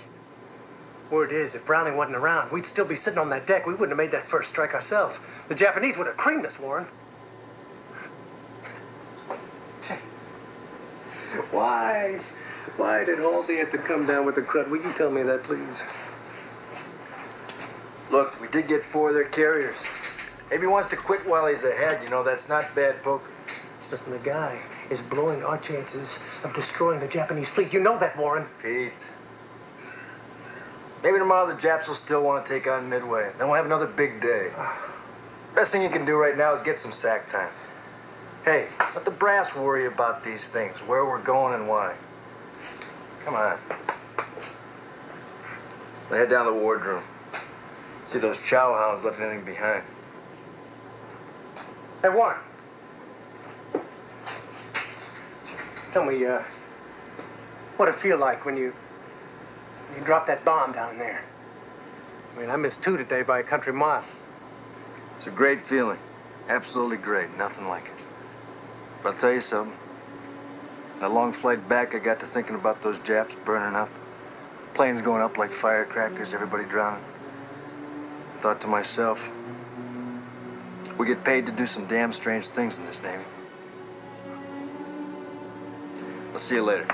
Word is, if Browning wasn't around, we'd still be sitting on that deck. We wouldn't have made that first strike ourselves. The Japanese would have creamed us, Warren. Why? Why did Halsey have to come down with the crud? Will you tell me that, please? Look, we did get 4 of their carriers. Maybe he wants to quit while he's ahead. You know, that's not bad poker. Listen, the guy is blowing our chances of destroying the Japanese fleet. You know that, Warren. Pete. Maybe tomorrow the Japs will still want to take on Midway. Then we'll have another big day. Best thing you can do right now is get some sack time. Hey, let the brass worry about these things, where we're going and why. Come on. We'll head down to the wardroom. See if those chow hounds left anything behind. Hey, Warren. Tell me, what it feel like when you dropped that bomb down there? I mean, I missed 2 today by a country mile. It's a great feeling. Absolutely great. Nothing like it. But I'll tell you something. That long flight back, I got to thinking about those Japs burning up. Planes going up like firecrackers, everybody drowning. I thought to myself, we get paid to do some damn strange things in this Navy. I'll see you later.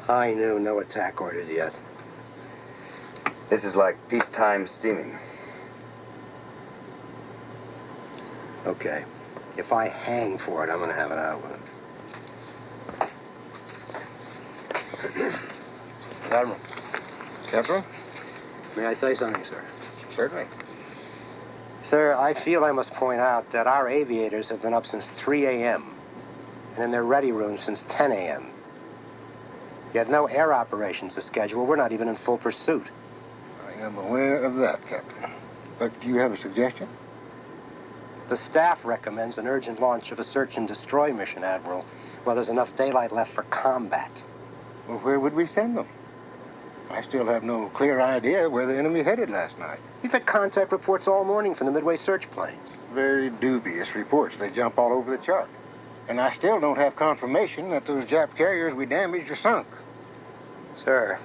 I knew no attack orders yet. This is like peacetime steaming. Okay. If I hang for it, I'm gonna have it out with it. Admiral. Captain? May I say something, sir? Certainly. Sir, I feel I must point out that our aviators have been up since 3 a.m. and in their ready rooms since 10 a.m. Yet no air operations are scheduled. We're not even in full pursuit. I am aware of that, Captain. But do you have a suggestion? The staff recommends an urgent launch of a search and destroy mission, Admiral, while there's enough daylight left for combat. Well, where would we send them? I still have no clear idea where the enemy headed last night. We've had contact reports all morning from the Midway search planes. Very dubious reports. They jump all over the chart. And I still don't have confirmation that those Jap carriers we damaged are sunk. Sir,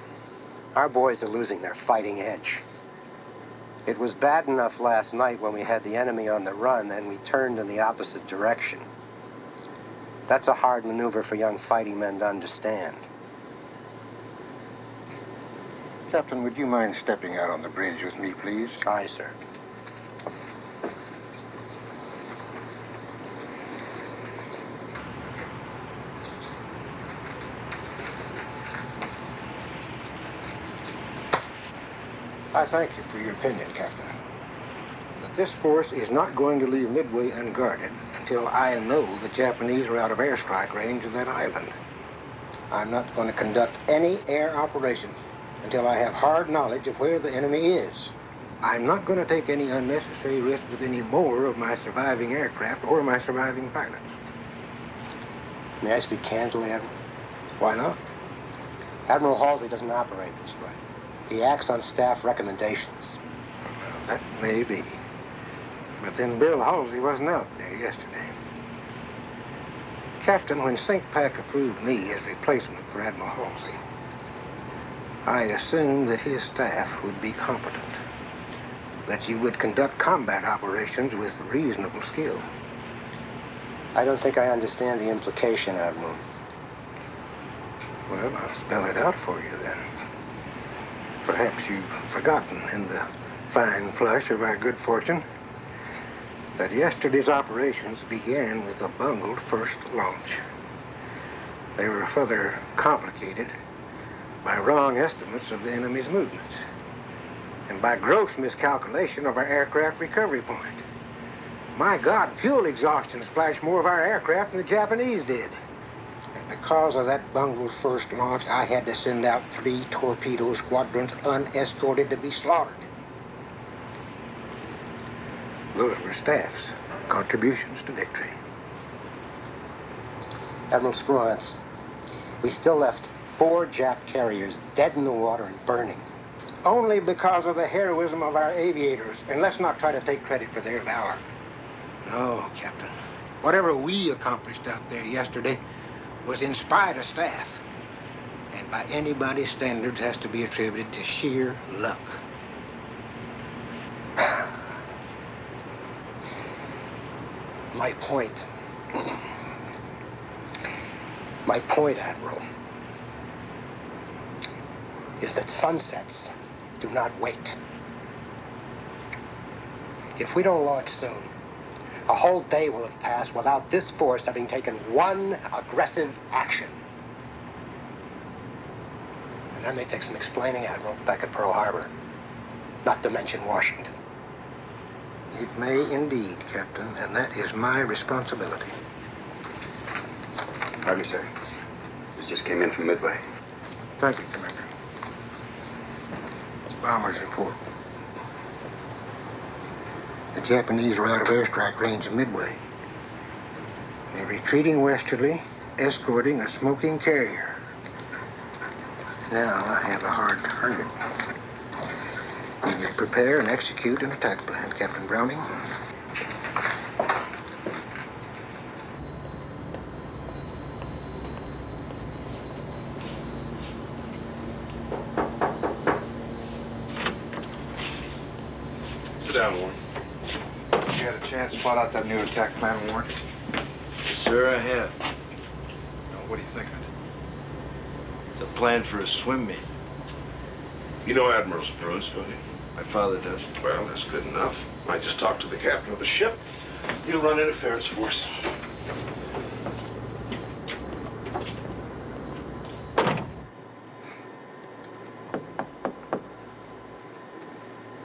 our boys are losing their fighting edge. It was bad enough last night when we had the enemy on the run and we turned in the opposite direction. That's a hard maneuver for young fighting men to understand. Captain, would you mind stepping out on the bridge with me, please? Aye, sir. I thank you for your opinion, Captain. But this force is not going to leave Midway unguarded until I know the Japanese are out of airstrike range of that island. I'm not going to conduct any air operations until I have hard knowledge of where the enemy is. I'm not going to take any unnecessary risk with any more of my surviving aircraft or my surviving pilots. May I speak candidly, Admiral? Why not? Admiral Halsey doesn't operate this way. He acts on staff recommendations. Well, that may be. But then Bill Halsey wasn't out there yesterday. Captain, when St. Pack approved me as replacement for Admiral Halsey, I assumed that his staff would be competent, that you would conduct combat operations with reasonable skill. I don't think I understand the implication, Admiral. Well, I'll spell it out for you then. Perhaps you've forgotten in the fine flush of our good fortune that yesterday's operations began with a bungled first launch. They were further complicated by wrong estimates of the enemy's movements and by gross miscalculation of our aircraft recovery point. My God, fuel exhaustion splashed more of our aircraft than the Japanese did. And because of that bungled first launch, I had to send out 3 torpedo squadrons unescorted to be slaughtered. Those were staff's contributions to victory. Admiral Spruance, we still left 4 Jap carriers dead in the water and burning. Only because of the heroism of our aviators. And let's not try to take credit for their valor. No, Captain. Whatever we accomplished out there yesterday was in spite of staff. And by anybody's standards has to be attributed to sheer luck. My point, Admiral, is that sunsets do not wait. If we don't launch soon, a whole day will have passed without this force having taken one aggressive action. And that may take some explaining, Admiral, back at Pearl Harbor, not to mention Washington. It may indeed, Captain, and that is my responsibility. Pardon me, sir. This just came in from Midway. Thank you, Commander. Bomber's report. The Japanese are out of airstrike range of Midway. They're retreating westerly, escorting a smoking carrier. Now I have a hard target. You may prepare and execute an attack plan, Captain Browning. Sit down, Warren. You had a chance to plot out that new attack plan, Warren? Yes, sir, I have. Now, what do you think of it? It's a plan for a swim meet. You know Admiral Spruance, don't you? My father does. Well, that's good enough. I just talked to the captain of the ship. He'll run interference for us.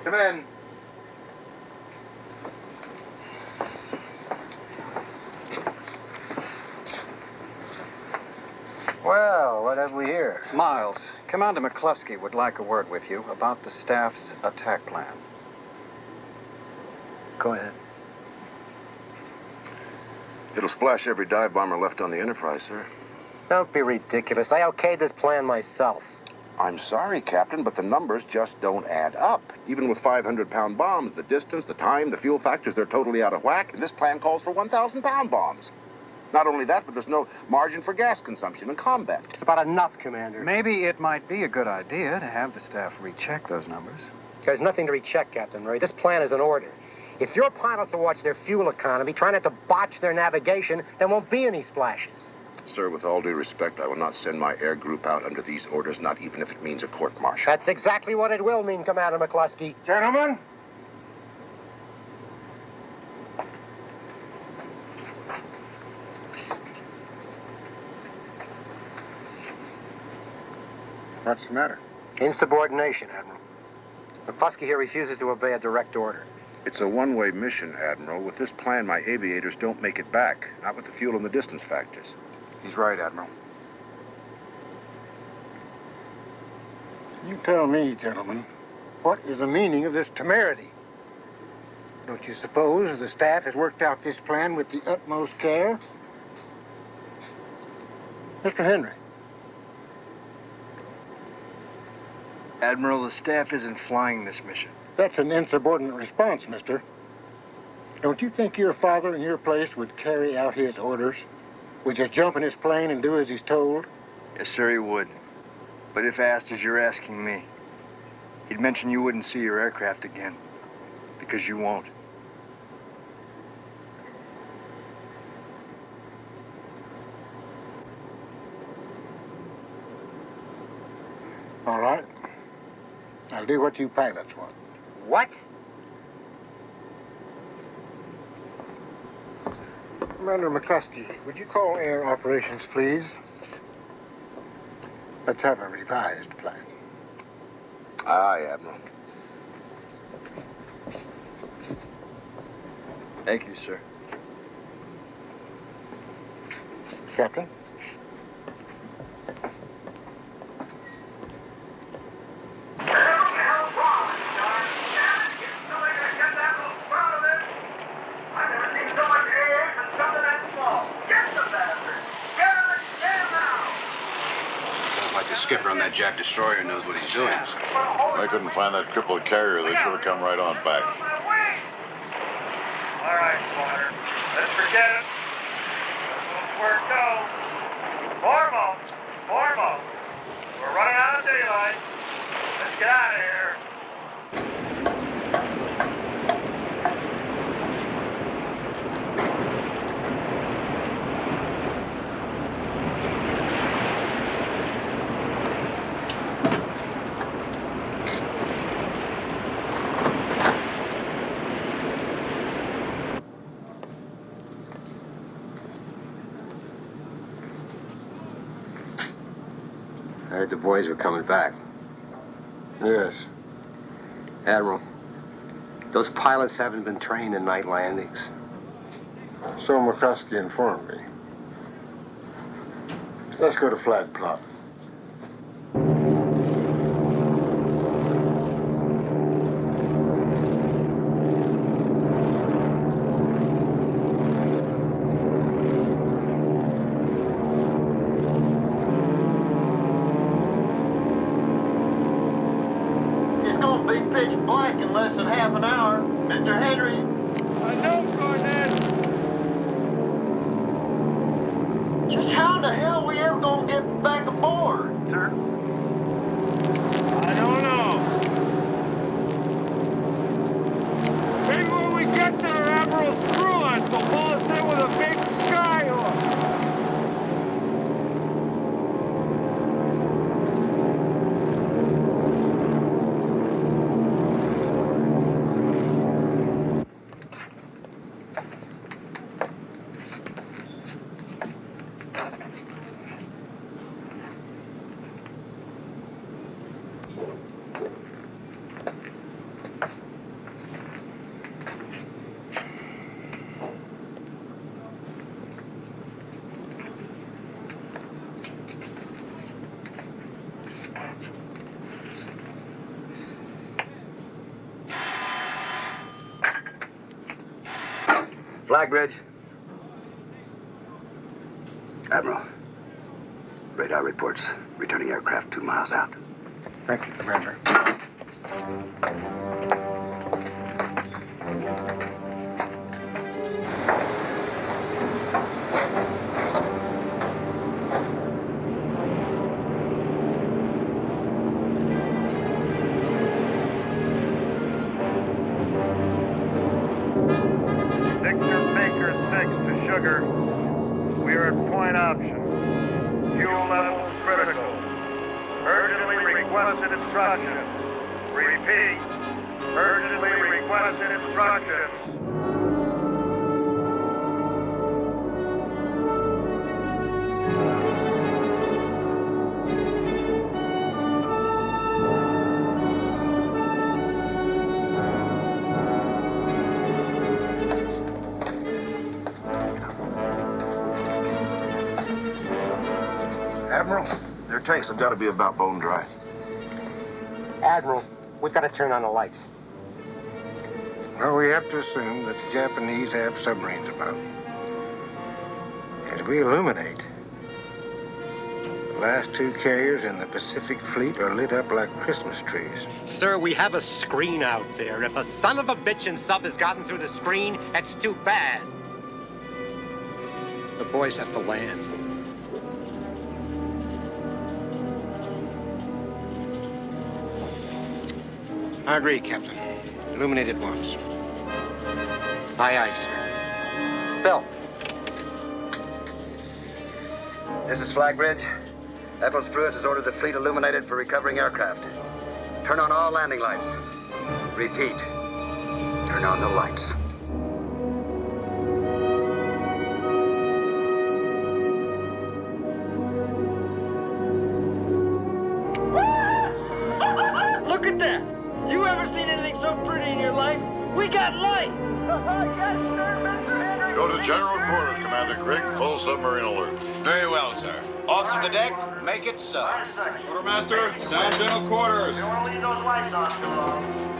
Come in. Well, what have we here? Miles, Commander McCluskey would like a word with you about the staff's attack plan. Go ahead. It'll splash every dive bomber left on the Enterprise, sir. Don't be ridiculous. I okayed this plan myself. I'm sorry, Captain, but the numbers just don't add up. Even with 500-pound bombs, the distance, the time, the fuel factors, they're totally out of whack, and this plan calls for 1,000-pound bombs. Not only that, but there's no margin for gas consumption in combat. It's about enough, Commander. Maybe it might be a good idea to have the staff recheck those numbers. There's nothing to recheck, Captain Murray. This plan is in order. If your pilots will watch their fuel economy, try not to botch their navigation, there won't be any splashes. Sir, with all due respect, I will not send my air group out under these orders, not even if it means a court-martial. That's exactly what it will mean, Commander McCluskey. Gentlemen. What's the matter? Insubordination, Admiral. McCluskey here refuses to obey a direct order. It's a one-way mission, Admiral. With this plan, my aviators don't make it back. Not with the fuel and the distance factors. He's right, Admiral. You tell me, gentlemen, what is the meaning of this temerity? Don't you suppose the staff has worked out this plan with the utmost care? Mr. Henry. Admiral, the staff isn't flying this mission. That's an insubordinate response, mister. Don't you think your father in your place would carry out his orders? Would just jump in his plane and do as he's told? Yes, sir, he would. But if asked as you're asking me, he'd mention you wouldn't see your aircraft again. Because you won't. All right. I'll do what you pilots want. What? Commander McCluskey, would you call air operations, please? Let's have a revised plan. Aye, Admiral. Thank you, sir. Captain? Skipper on that Jap destroyer knows what he's doing. They couldn't find that crippled carrier. They should have come right on back. All right, Squire. Let's forget it. That's where it goes. Formal. We're running out of daylight. Let's get out of here. I heard the boys were coming back. Yes. Admiral, those pilots haven't been trained in night landings. So McCluskey informed me. Let's go to flag plot. Pitch black in less than half an hour. Mr. Henry. I know, Cornet. Just how in the hell we ever gonna get back aboard, sir? I don't know. Maybe when we get there, Admiral Spruance will pull us in with a big skyhook. Flag bridge. Admiral, radar reports returning aircraft 2 miles out. Thank you, Commander. We are at point option. Fuel level critical. Urgently requested instructions. Repeat. Urgently requested instructions. Admiral, their tanks have got to be about bone dry. Admiral, we've got to turn on the lights. Well, we have to assume that the Japanese have submarines about. As we illuminate, the last two carriers in the Pacific Fleet are lit up like Christmas trees. Sir, we have a screen out there. If a son of a bitchin' sub has gotten through the screen, that's too bad. The boys have to land. I agree, Captain. Illuminate at once. Aye, aye, sir. Bill. This is Flag Ridge. Admiral Spruance has ordered the fleet illuminated for recovering aircraft. Turn on all landing lights. Repeat. Turn on the lights. Look at that! You ever seen anything so pretty in your life? We got light! Yes, sir, Mr. Henry! Go to General Quarters, Commander Crick. Full submarine alert. Very well, sir. Off to the deck. Make it so. Quartermaster, sound general quarters. Don't want to leave those lights on too long.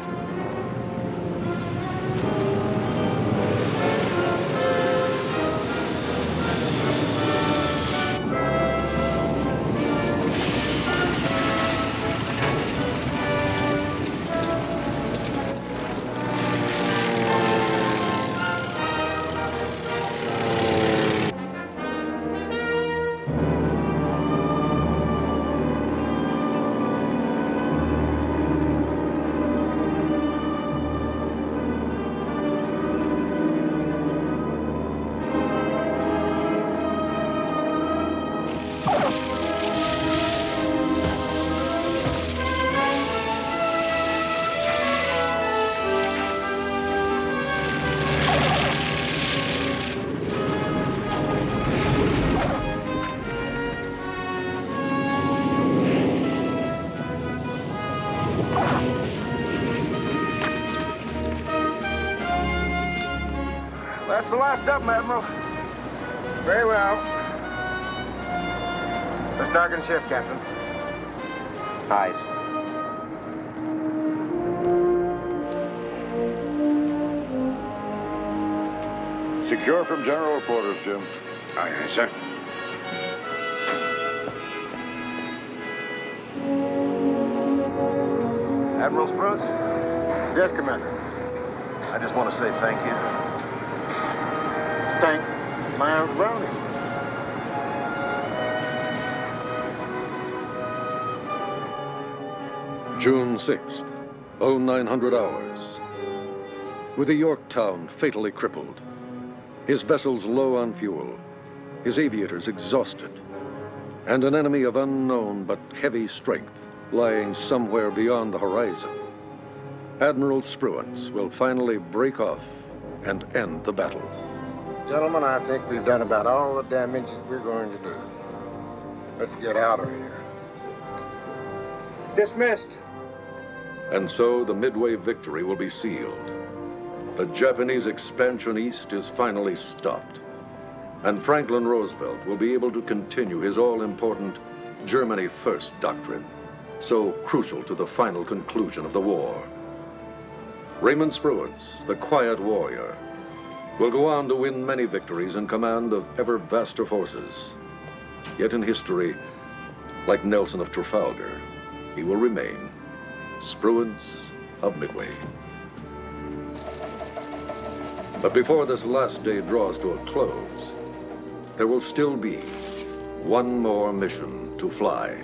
That's the last of them, Admiral. Very well. Let's darken shift, Captain. Eyes. Secure from General Quarters, Jim. Aye, aye, sir. Admiral Spruance, Yes, Commander. I just want to say thank you. Thank Miles Browning. June 6th, 0900 hours. With the Yorktown fatally crippled, his vessels low on fuel, his aviators exhausted, and an enemy of unknown but heavy strength lying somewhere beyond the horizon, Admiral Spruance will finally break off and end the battle. Gentlemen, I think we've done about all the damage that we're going to do. Let's get out of here. Dismissed. And so the Midway victory will be sealed. The Japanese expansion east is finally stopped. And Franklin Roosevelt will be able to continue his all-important Germany First doctrine, so crucial to the final conclusion of the war. Raymond Spruance, the quiet warrior, will go on to win many victories in command of ever vaster forces. Yet in history, like Nelson of Trafalgar, he will remain Spruance of Midway. But before this last day draws to a close, there will still be one more mission to fly.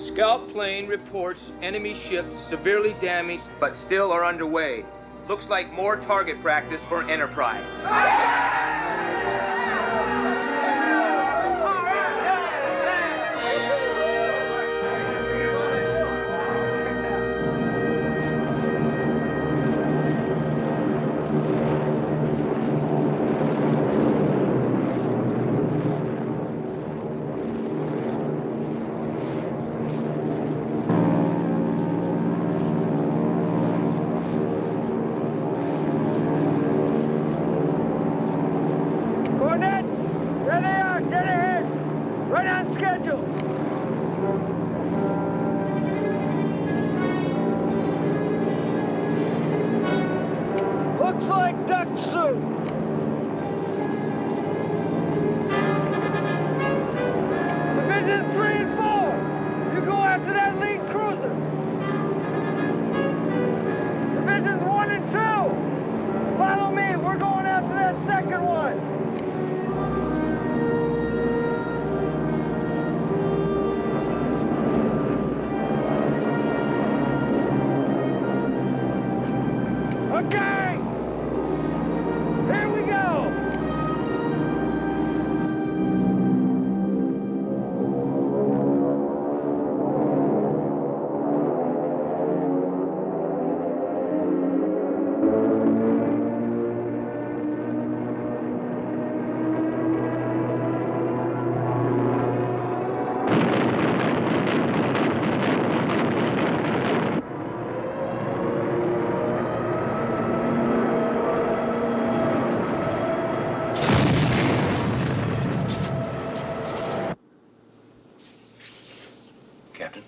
Scout plane reports enemy ships severely damaged but still are underway. Looks like more target practice for Enterprise. on schedule. Looks like duck soup. Division 3 and 4, you go after that lead cruiser. Divisions 1 and 2, follow me. We're going after that second one. Okay, here we go. Captain?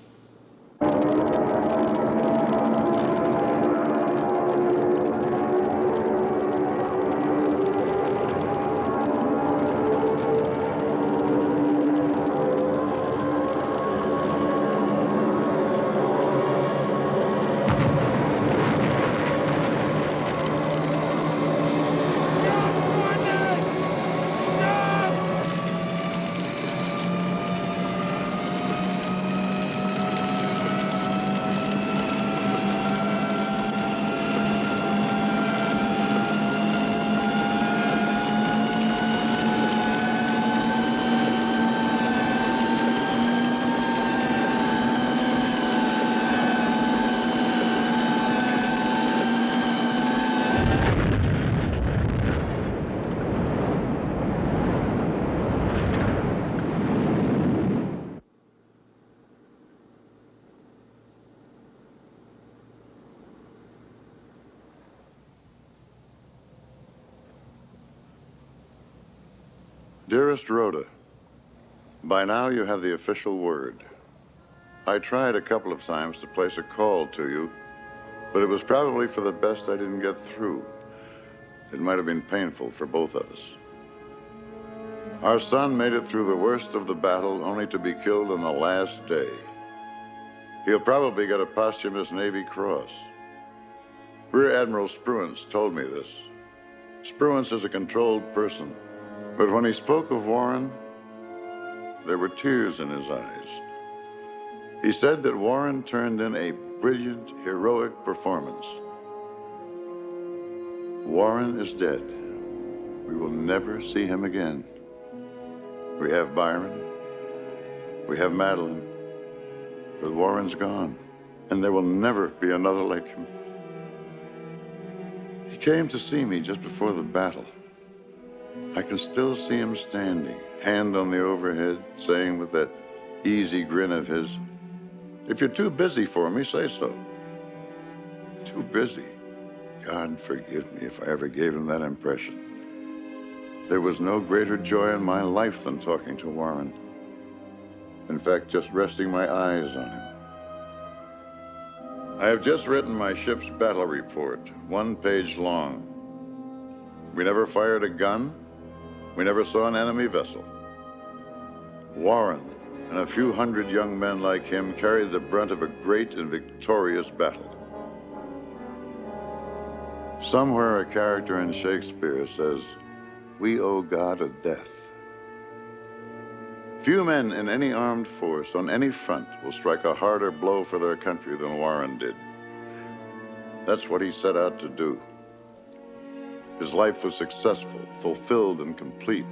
Dearest Rhoda, by now you have the official word. I tried a couple of times to place a call to you, but it was probably for the best I didn't get through. It might have been painful for both of us. Our son made it through the worst of the battle only to be killed on the last day. He'll probably get a posthumous Navy Cross. Rear Admiral Spruance told me this. Spruance is a controlled person, but when he spoke of Warren, there were tears in his eyes. He said that Warren turned in a brilliant, heroic performance. Warren is dead. We will never see him again. We have Byron, we have Madeline, but Warren's gone, and there will never be another like him. He came to see me just before the battle. I can still see him standing, hand on the overhead, saying with that easy grin of his, "If you're too busy for me, say so." Too busy. God forgive me if I ever gave him that impression. There was no greater joy in my life than talking to Warren. In fact, just resting my eyes on him. I have just written my ship's battle report, 1 page long. We never fired a gun. We never saw an enemy vessel. Warren and a few hundred young men like him carried the brunt of a great and victorious battle. Somewhere a character in Shakespeare says, "We owe God a death." Few men in any armed force on any front will strike a harder blow for their country than Warren did. That's what he set out to do. His life was successful, fulfilled, and complete.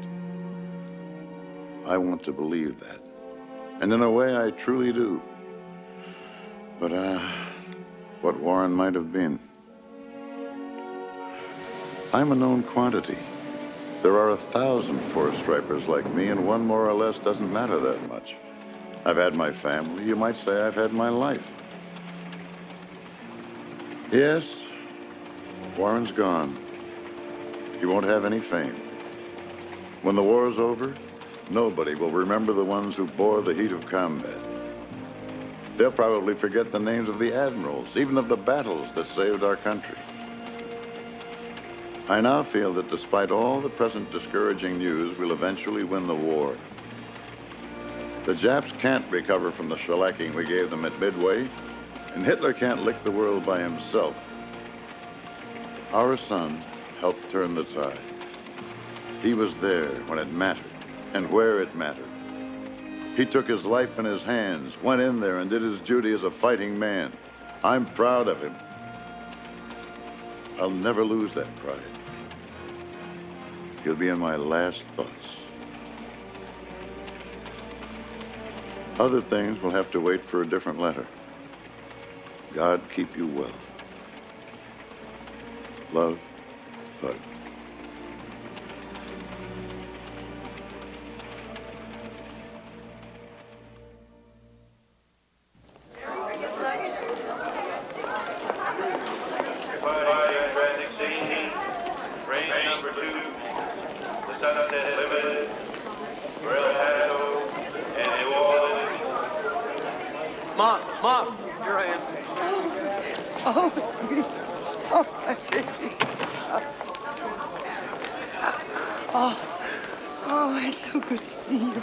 I want to believe that. And in a way, I truly do. But, what Warren might have been. I'm a known quantity. There are 1,000 four-stripers like me, and one more or less doesn't matter that much. I've had my family. You might say I've had my life. Yes, Warren's gone. He won't have any fame. When the war's over, Nobody will remember the ones who bore the heat of combat. They'll probably forget the names of the admirals, even of the battles that saved our country. I now feel that despite all the present discouraging news, we'll eventually win the war. The Japs can't recover from the shellacking we gave them at Midway, and Hitler can't lick the world by himself. Our son helped turn the tide. He was there when it mattered and where it mattered. He took his life in his hands, went in there and did his duty as a fighting man. I'm proud of him. I'll never lose that pride. He'll be in my last thoughts. Other things will have to wait for a different letter. God keep you well. Love, Bud. Mom, here I am. My baby. It's so good to see you.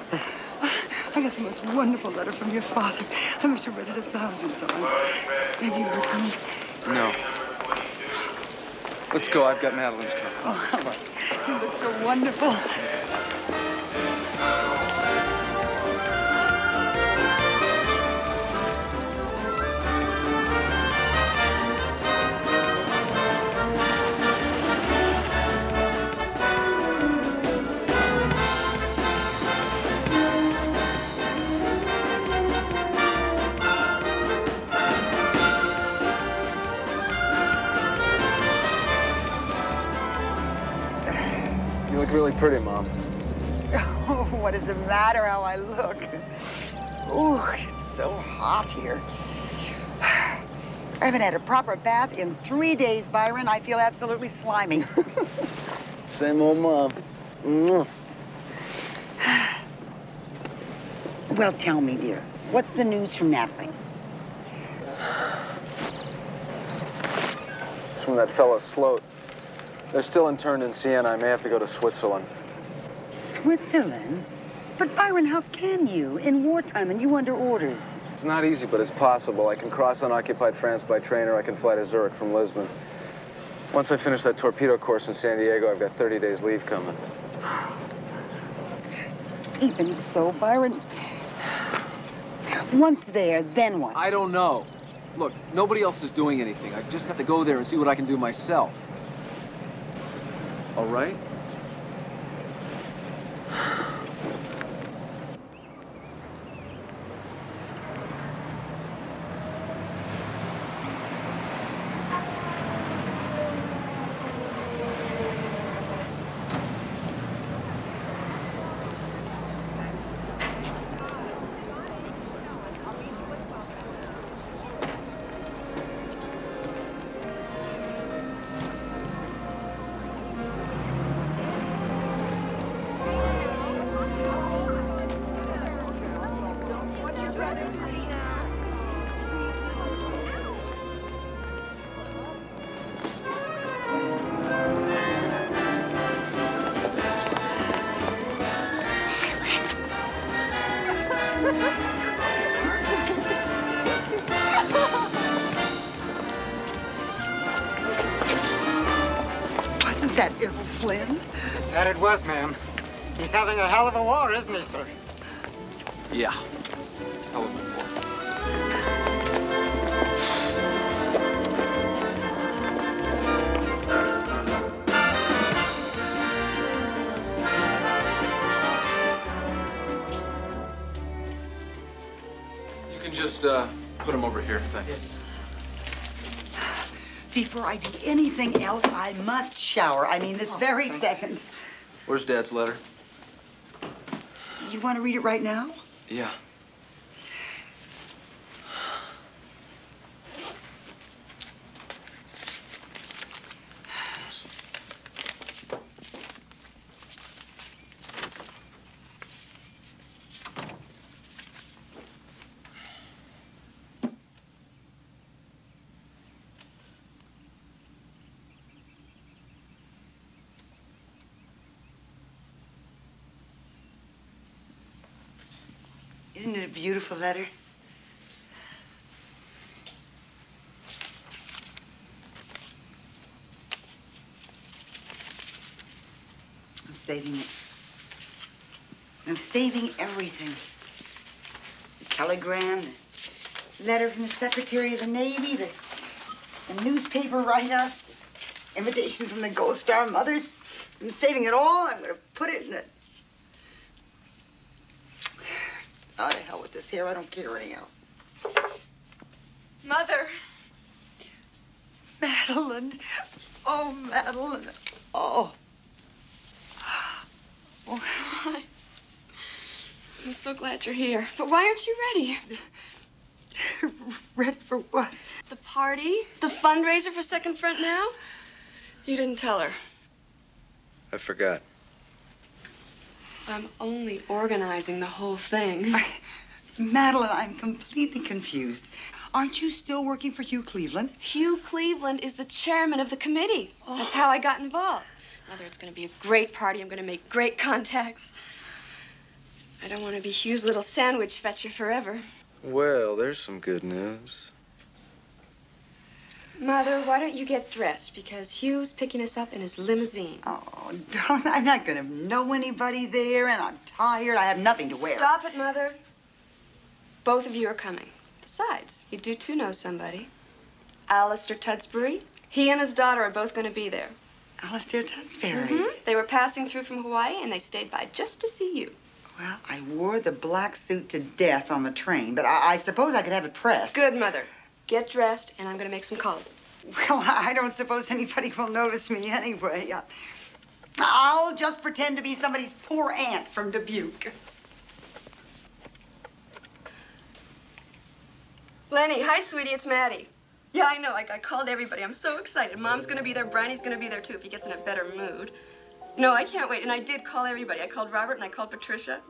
I got the most wonderful letter from your father. I must have read it 1,000 times. Have you heard from him? No. Let's go. I've got Madeline's car. Oh, Howard, you look so wonderful. You look really pretty, Mom. Oh, what does it matter how I look? Oh, it's so hot here. I haven't had a proper bath in 3 days, Byron. I feel absolutely slimy. Same old Mom. Mwah. Well, tell me, dear, what's the news from Natalie? It's from that fellow Sloat. They're still interned in Siena. I may have to go to Switzerland. Switzerland? But Byron, how can you? In wartime and you under orders. It's not easy, but it's possible. I can cross unoccupied France by train, or I can fly to Zurich from Lisbon. Once I finish that torpedo course in San Diego, I've got 30 days leave coming. Even so, Byron, once there, then what? I don't know. Look, nobody else is doing anything. I just have to go there and see what I can do myself. All right? Wasn't that Errol Flynn? That it was, ma'am. He's having a hell of a war, isn't he, sir? Yeah. Hell of a war. You can just put him over here, thanks. Before I do anything else, I must shower. I mean, this very second. Where's Dad's letter? You want to read it right now? Yeah. Isn't it a beautiful letter? I'm saving it. I'm saving everything. The telegram, the letter from the Secretary of the Navy, the newspaper write-ups, the invitation from the Gold Star mothers. I'm saving it all. I'm going to put it in a... Oh, to hell with this hair. I don't care anyhow. Mother. Madeline. Oh, Madeline. Oh. Oh. I'm so glad you're here. But why aren't you ready? Ready for what? The party? The fundraiser for Second Front Now? You didn't tell her. I forgot. I'm only organizing the whole thing. Madeline, I'm completely confused. Aren't you still working for Hugh Cleveland? Hugh Cleveland is the chairman of the committee. Oh. That's how I got involved. Mother, it's going to be a great party. I'm going to make great contacts. I don't want to be Hugh's little sandwich fetcher forever. Well, there's some good news. Mother, why don't you get dressed? Because Hugh's picking us up in his limousine. Oh, darling, I'm not going to know anybody there, and I'm tired. I have nothing to wear. Stop it, Mother. Both of you are coming. Besides, you do too know somebody. Alistair Tudsbury. He and his daughter are both going to be there. Alistair Tudsbury? Mm-hmm. They were passing through from Hawaii, and they stayed by just to see you. Well, I wore the black suit to death on the train, but I suppose I could have it pressed. Good, Mother. Get dressed, and I'm going to make some calls. Well, I don't suppose anybody will notice me anyway. I'll just pretend to be somebody's poor aunt from Dubuque. Lenny, hi, sweetie. It's Maddie. Yeah, I know. I called everybody. I'm so excited. Mom's going to be there. Briney's going to be there, too, if he gets in a better mood. No, I can't wait. And I did call everybody. I called Robert and I called Patricia.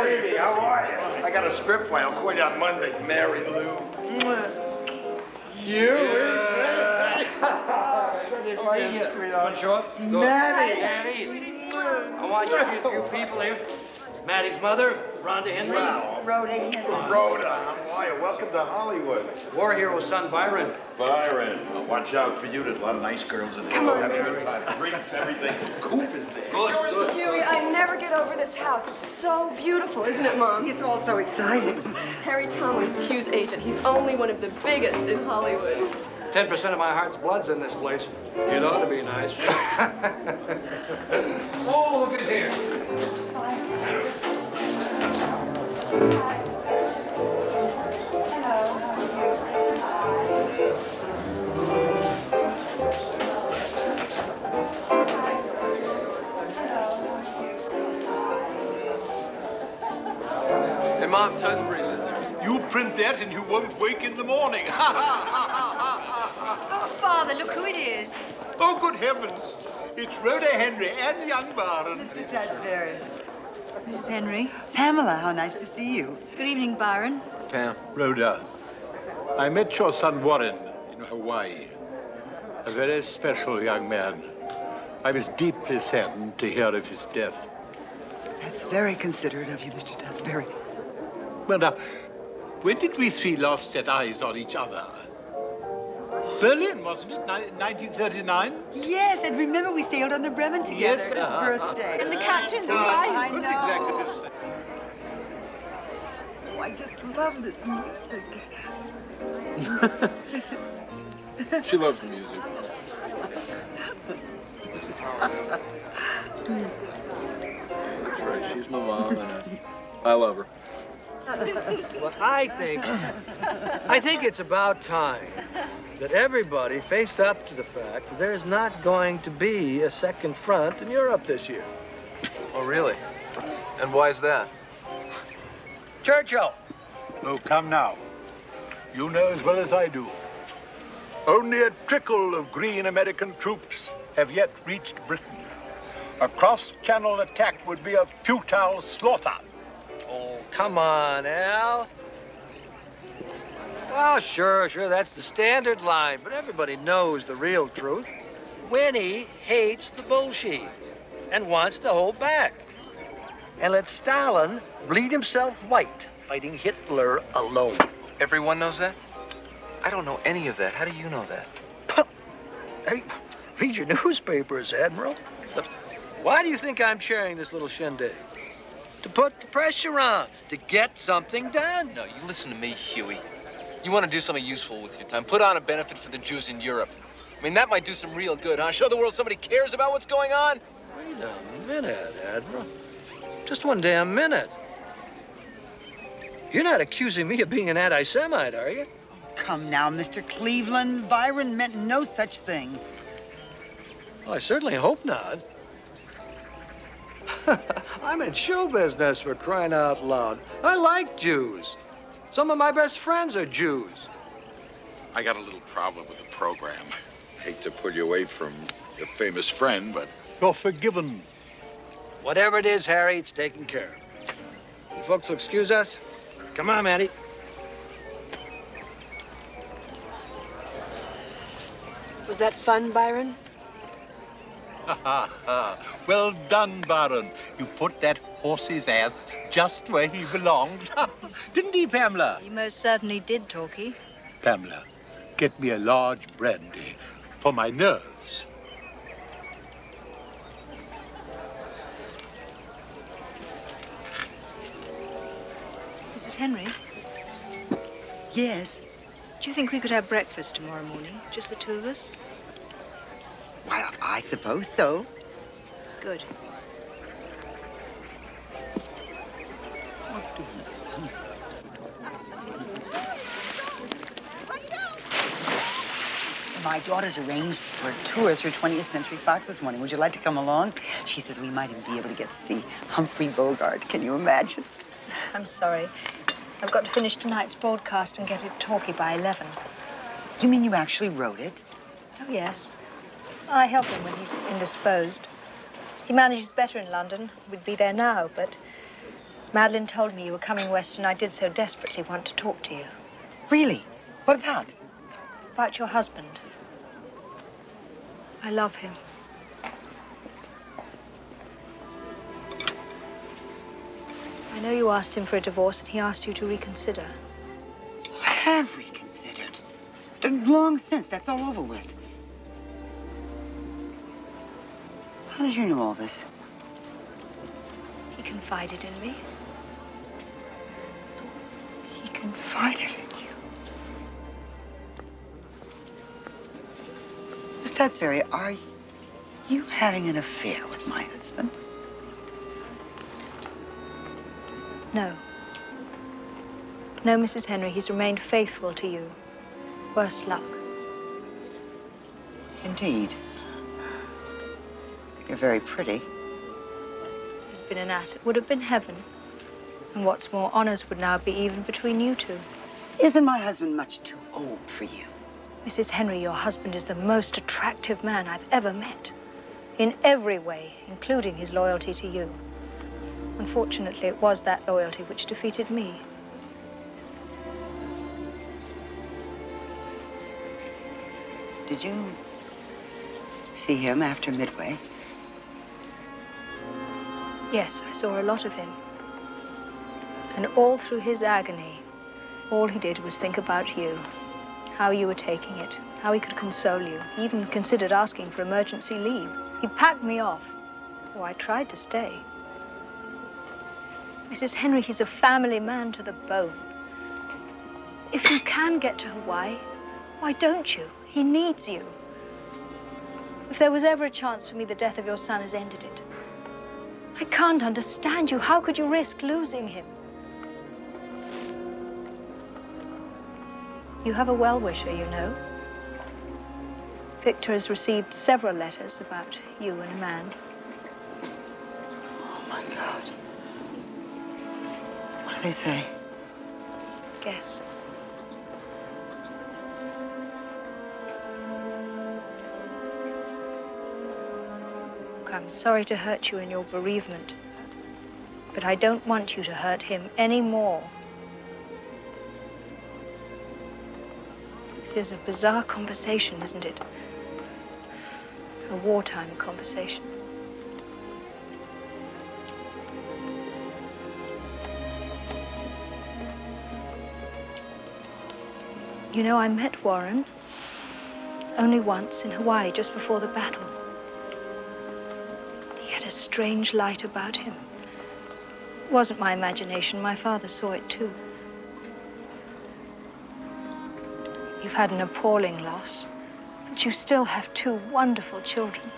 Baby, how are you? I got a script plan. I'll call you on Monday. Mary Lou. You? How are you, sweetheart? Short? Maddie. Maddie. I want you to meet a few people here. Maddie's mother, Rhonda Henry. Wow. Rhoda Henry. Rhoda, how are you? Welcome to Hollywood. War hero's son, Byron. Byron, watch out for you. There's a lot of nice girls in there. Come on, have a good time. Drinks, everything. Coop is there. Good. Huey, I never get over this house. It's so beautiful, isn't it, Mom? It's all so exciting. Harry Tomlin's Hugh's agent. He's only one of the biggest in Hollywood. 10% of my heart's blood's in this place. It ought to be nice. Oh, look who's here. Hey, Mom, Tudsbury's in there. You print that and you won't wake in the morning. Oh, Father, look who it is. Oh, good heavens. It's Rhoda Henry and young Byron. Mr. Tudsbury. Mrs. Henry. Pamela, how nice to see you. Good evening, Byron. Pam. Rhoda, I met your son Warren in Hawaii. A very special young man. I was deeply saddened to hear of his death. That's very considerate of you, Mr. Tudsbury. Well, now, when did we three last set eyes on each other? Berlin, wasn't it? 1939? Yes, and remember we sailed on the Bremen together Yes, at his birthday. And the captain's wife. I Couldn't know. exactly say. Oh, I just love this music. She loves music. That's right. She's my mom, and I love her. Well, I think it's about time that everybody faced up to the fact that there's not going to be a second front in Europe this year. Oh, really? And why is that? Churchill! Oh, come now. You know as well as I do. Only a trickle of green American troops have yet reached Britain. A cross-channel attack would be a futile slaughter. Oh, come on, Al. Oh, sure, that's the standard line, but everybody knows the real truth. Winnie hates the Bolsheviks and wants to hold back. And let Stalin bleed himself white fighting Hitler alone. Everyone knows that? I don't know any of that. How do you know that? Hey, read your newspapers, Admiral. Why do you think I'm chairing this little shindig? To put the pressure on, to get something done. No, you listen to me, Huey. You want to do something useful with your time. Put on a benefit for the Jews in Europe. I mean, that might do some real good, huh? Show the world somebody cares about what's going on. Wait a minute, Admiral. Just one damn minute. You're not accusing me of being an anti-Semite, are you? Come now, Mr. Cleveland. Byron meant no such thing. Well, I certainly hope not. I'm in show business, for crying out loud. I like Jews. Some of my best friends are Jews. I got a little problem with the program. Hate to pull you away from your famous friend, but... You're forgiven. Whatever it is, Harry, it's taken care of. You folks will excuse us? Come on, Manny. Was that fun, Byron? Well done, Baron. You put that horse's ass just where he belongs. Didn't he, Pamela? You most certainly did, Talkie. Pamela, get me a large brandy for my nerves. Mrs. Henry? Yes? Do you think we could have breakfast tomorrow morning? Just the two of us? Why, I suppose so. Good. My daughter's arranged for a tour through 20th Century Fox this morning. Would you like to come along? She says we might even be able to get to see Humphrey Bogart. Can you imagine? I'm sorry. I've got to finish tonight's broadcast and get it talkie by 11. You mean you actually wrote it? Oh, yes. I help him when he's indisposed. He manages better in London. We'd be there now, but Madeline told me you were coming west, and I did so desperately want to talk to you. Really? What about? About your husband. I love him. I know you asked him for a divorce, and he asked you to reconsider. I have reconsidered. Long since. That's all over with. How did you know all this? He confided in me. He confided in you? Miss Dudsbury, are you having an affair with my husband? No. No, Mrs. Henry, he's remained faithful to you. Worse luck. Indeed. You're very pretty. He's been an ass. It would have been heaven. And what's more, honors would now be even between you two. Isn't my husband much too old for you? Mrs. Henry, your husband is the most attractive man I've ever met. In every way, including his loyalty to you. Unfortunately, it was that loyalty which defeated me. Did you see him after Midway? Yes, I saw a lot of him. And all through his agony, all he did was think about you, how you were taking it, how he could console you. He even considered asking for emergency leave. He packed me off. Oh, I tried to stay. Mrs. Henry, he's a family man to the bone. If you can get to Hawaii, why don't you? He needs you. The If there was ever a chance for me, the death of your son has ended it. I can't understand you. How could you risk losing him? You have a well-wisher, you know. Victor has received several letters about you and a man. Oh, my God. What do they say? Guess. Look, I'm sorry to hurt you in your bereavement, but I don't want you to hurt him any more. This is a bizarre conversation, isn't it? A wartime conversation. You know, I met Warren only once in Hawaii, just before the battle. He had a strange light about him. It wasn't my imagination. My father saw it too. You've had an appalling loss, but you still have two wonderful children.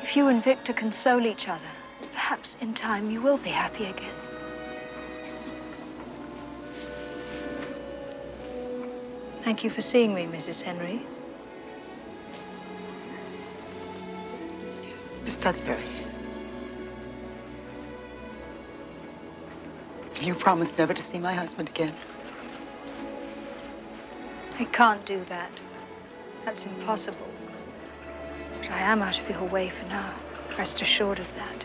If you and Victor console each other, perhaps in time you will be happy again. Thank you for seeing me, Mrs. Henry. Miss Dudsbury. Can you promise never to see my husband again? I can't do that. That's impossible. But I am out of your way for now. Rest assured of that.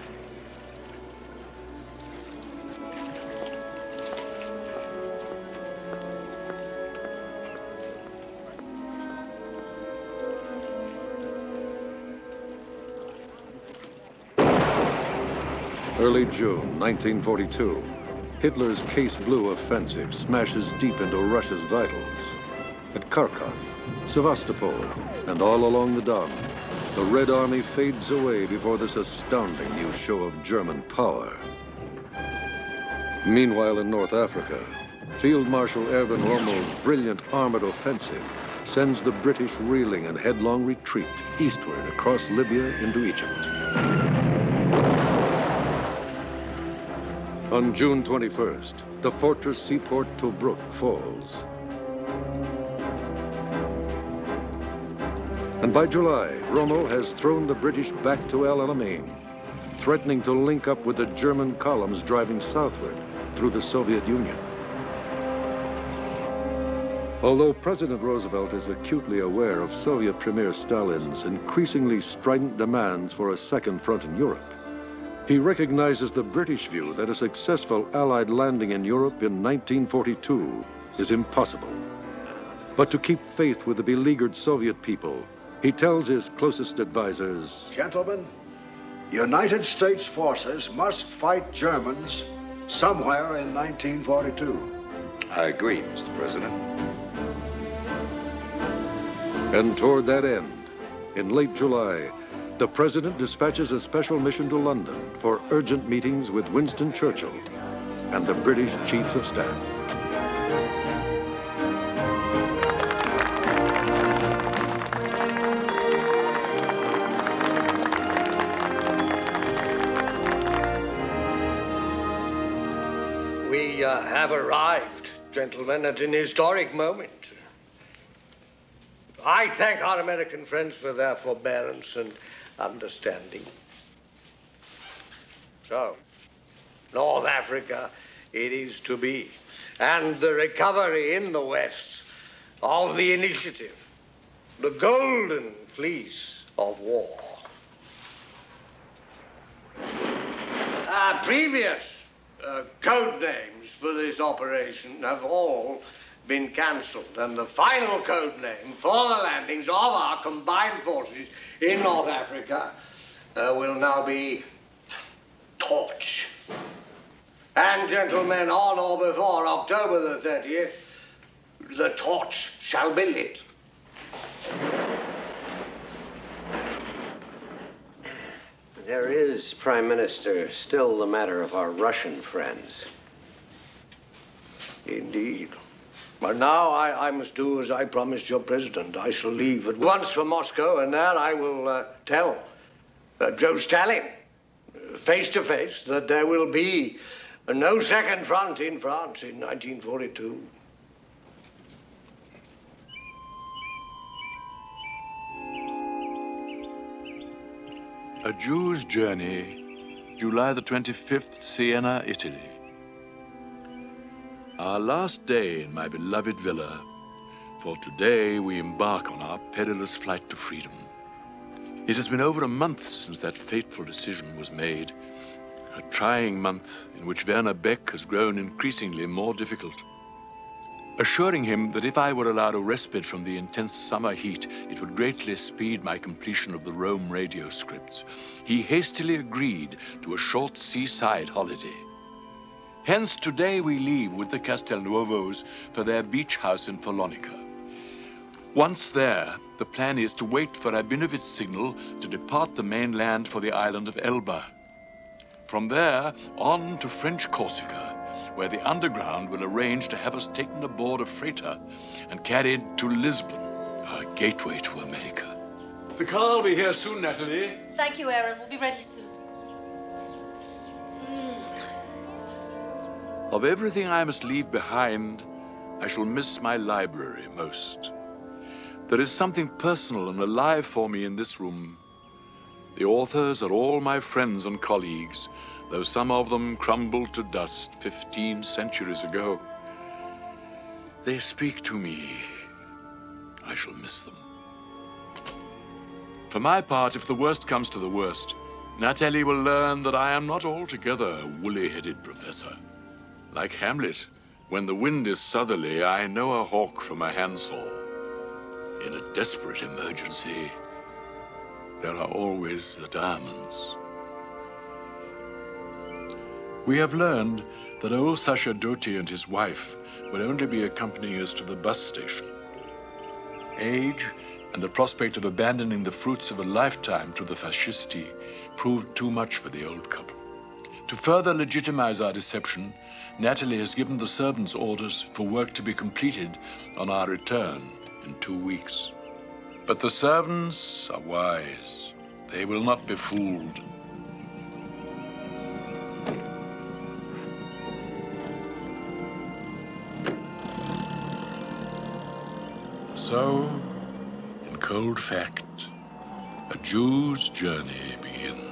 Early June 1942, Hitler's Case Blue offensive smashes deep into Russia's vitals. At Kharkov, Sevastopol, and all along the Don, the Red Army fades away before this astounding new show of German power. Meanwhile, in North Africa, Field Marshal Erwin Rommel's brilliant armored offensive sends the British reeling in headlong retreat eastward across Libya into Egypt. On June 21st, the fortress seaport Tobruk falls. And by July, Rommel has thrown the British back to El Alamein, threatening to link up with the German columns driving southward through the Soviet Union. Although President Roosevelt is acutely aware of Soviet Premier Stalin's increasingly strident demands for a second front in Europe, he recognizes the British view that a successful Allied landing in Europe in 1942 is impossible. But to keep faith with the beleaguered Soviet people, he tells his closest advisors, "Gentlemen, United States forces must fight Germans somewhere in 1942. I agree, Mr. President. And toward that end, in late July, the President dispatches a special mission to London for urgent meetings with Winston Churchill and the British Chiefs of Staff. We have arrived, gentlemen, at an historic moment. I thank our American friends for their forbearance and understanding. So, North Africa it is to be, and the recovery in the West of the initiative, the golden fleece of war. Previous code names for this operation have all been cancelled, and the final code name for the landings of our combined forces in North Africa will now be Torch. And, gentlemen, on or before October the 30th, the torch shall be lit. There is, Prime Minister, still the matter of our Russian friends. Indeed. But now I must do as I promised your president. I shall leave at once for Moscow, and there I will tell Joe Stalin, face to face, that there will be no second front in France in 1942. A Jew's Journey, July the 25th, Siena, Italy. Our last day in my beloved villa, for today we embark on our perilous flight to freedom. It has been over a month since that fateful decision was made, a trying month in which Werner Beck has grown increasingly more difficult. Assuring him that if I were allowed a respite from the intense summer heat, it would greatly speed my completion of the Rome radio scripts, he hastily agreed to a short seaside holiday. Hence, today we leave with the Castelnuovos for their beach house in Follonica. Once there, the plan is to wait for Rabinovit's signal to depart the mainland for the island of Elba. From there, on to French Corsica, where the underground will arrange to have us taken aboard a freighter and carried to Lisbon, our gateway to America. The car will be here soon, Natalie. Thank you, Aaron. We'll be ready soon. Of everything I must leave behind, I shall miss my library most. There is something personal and alive for me in this room. The authors are all my friends and colleagues, though some of them crumbled to dust 15 centuries ago. They speak to me. I shall miss them. For my part, if the worst comes to the worst, Natalie will learn that I am not altogether a woolly-headed professor. Like Hamlet, when the wind is southerly, I know a hawk from a handsaw. In a desperate emergency, there are always the diamonds. We have learned that old Sacerdote and his wife will only be accompanying us to the bus station. Age and the prospect of abandoning the fruits of a lifetime to the fascisti proved too much for the old couple. To further legitimize our deception, Natalie has given the servants orders for work to be completed on our return in 2 weeks. But the servants are wise. They will not be fooled. So, in cold fact, a Jew's journey begins.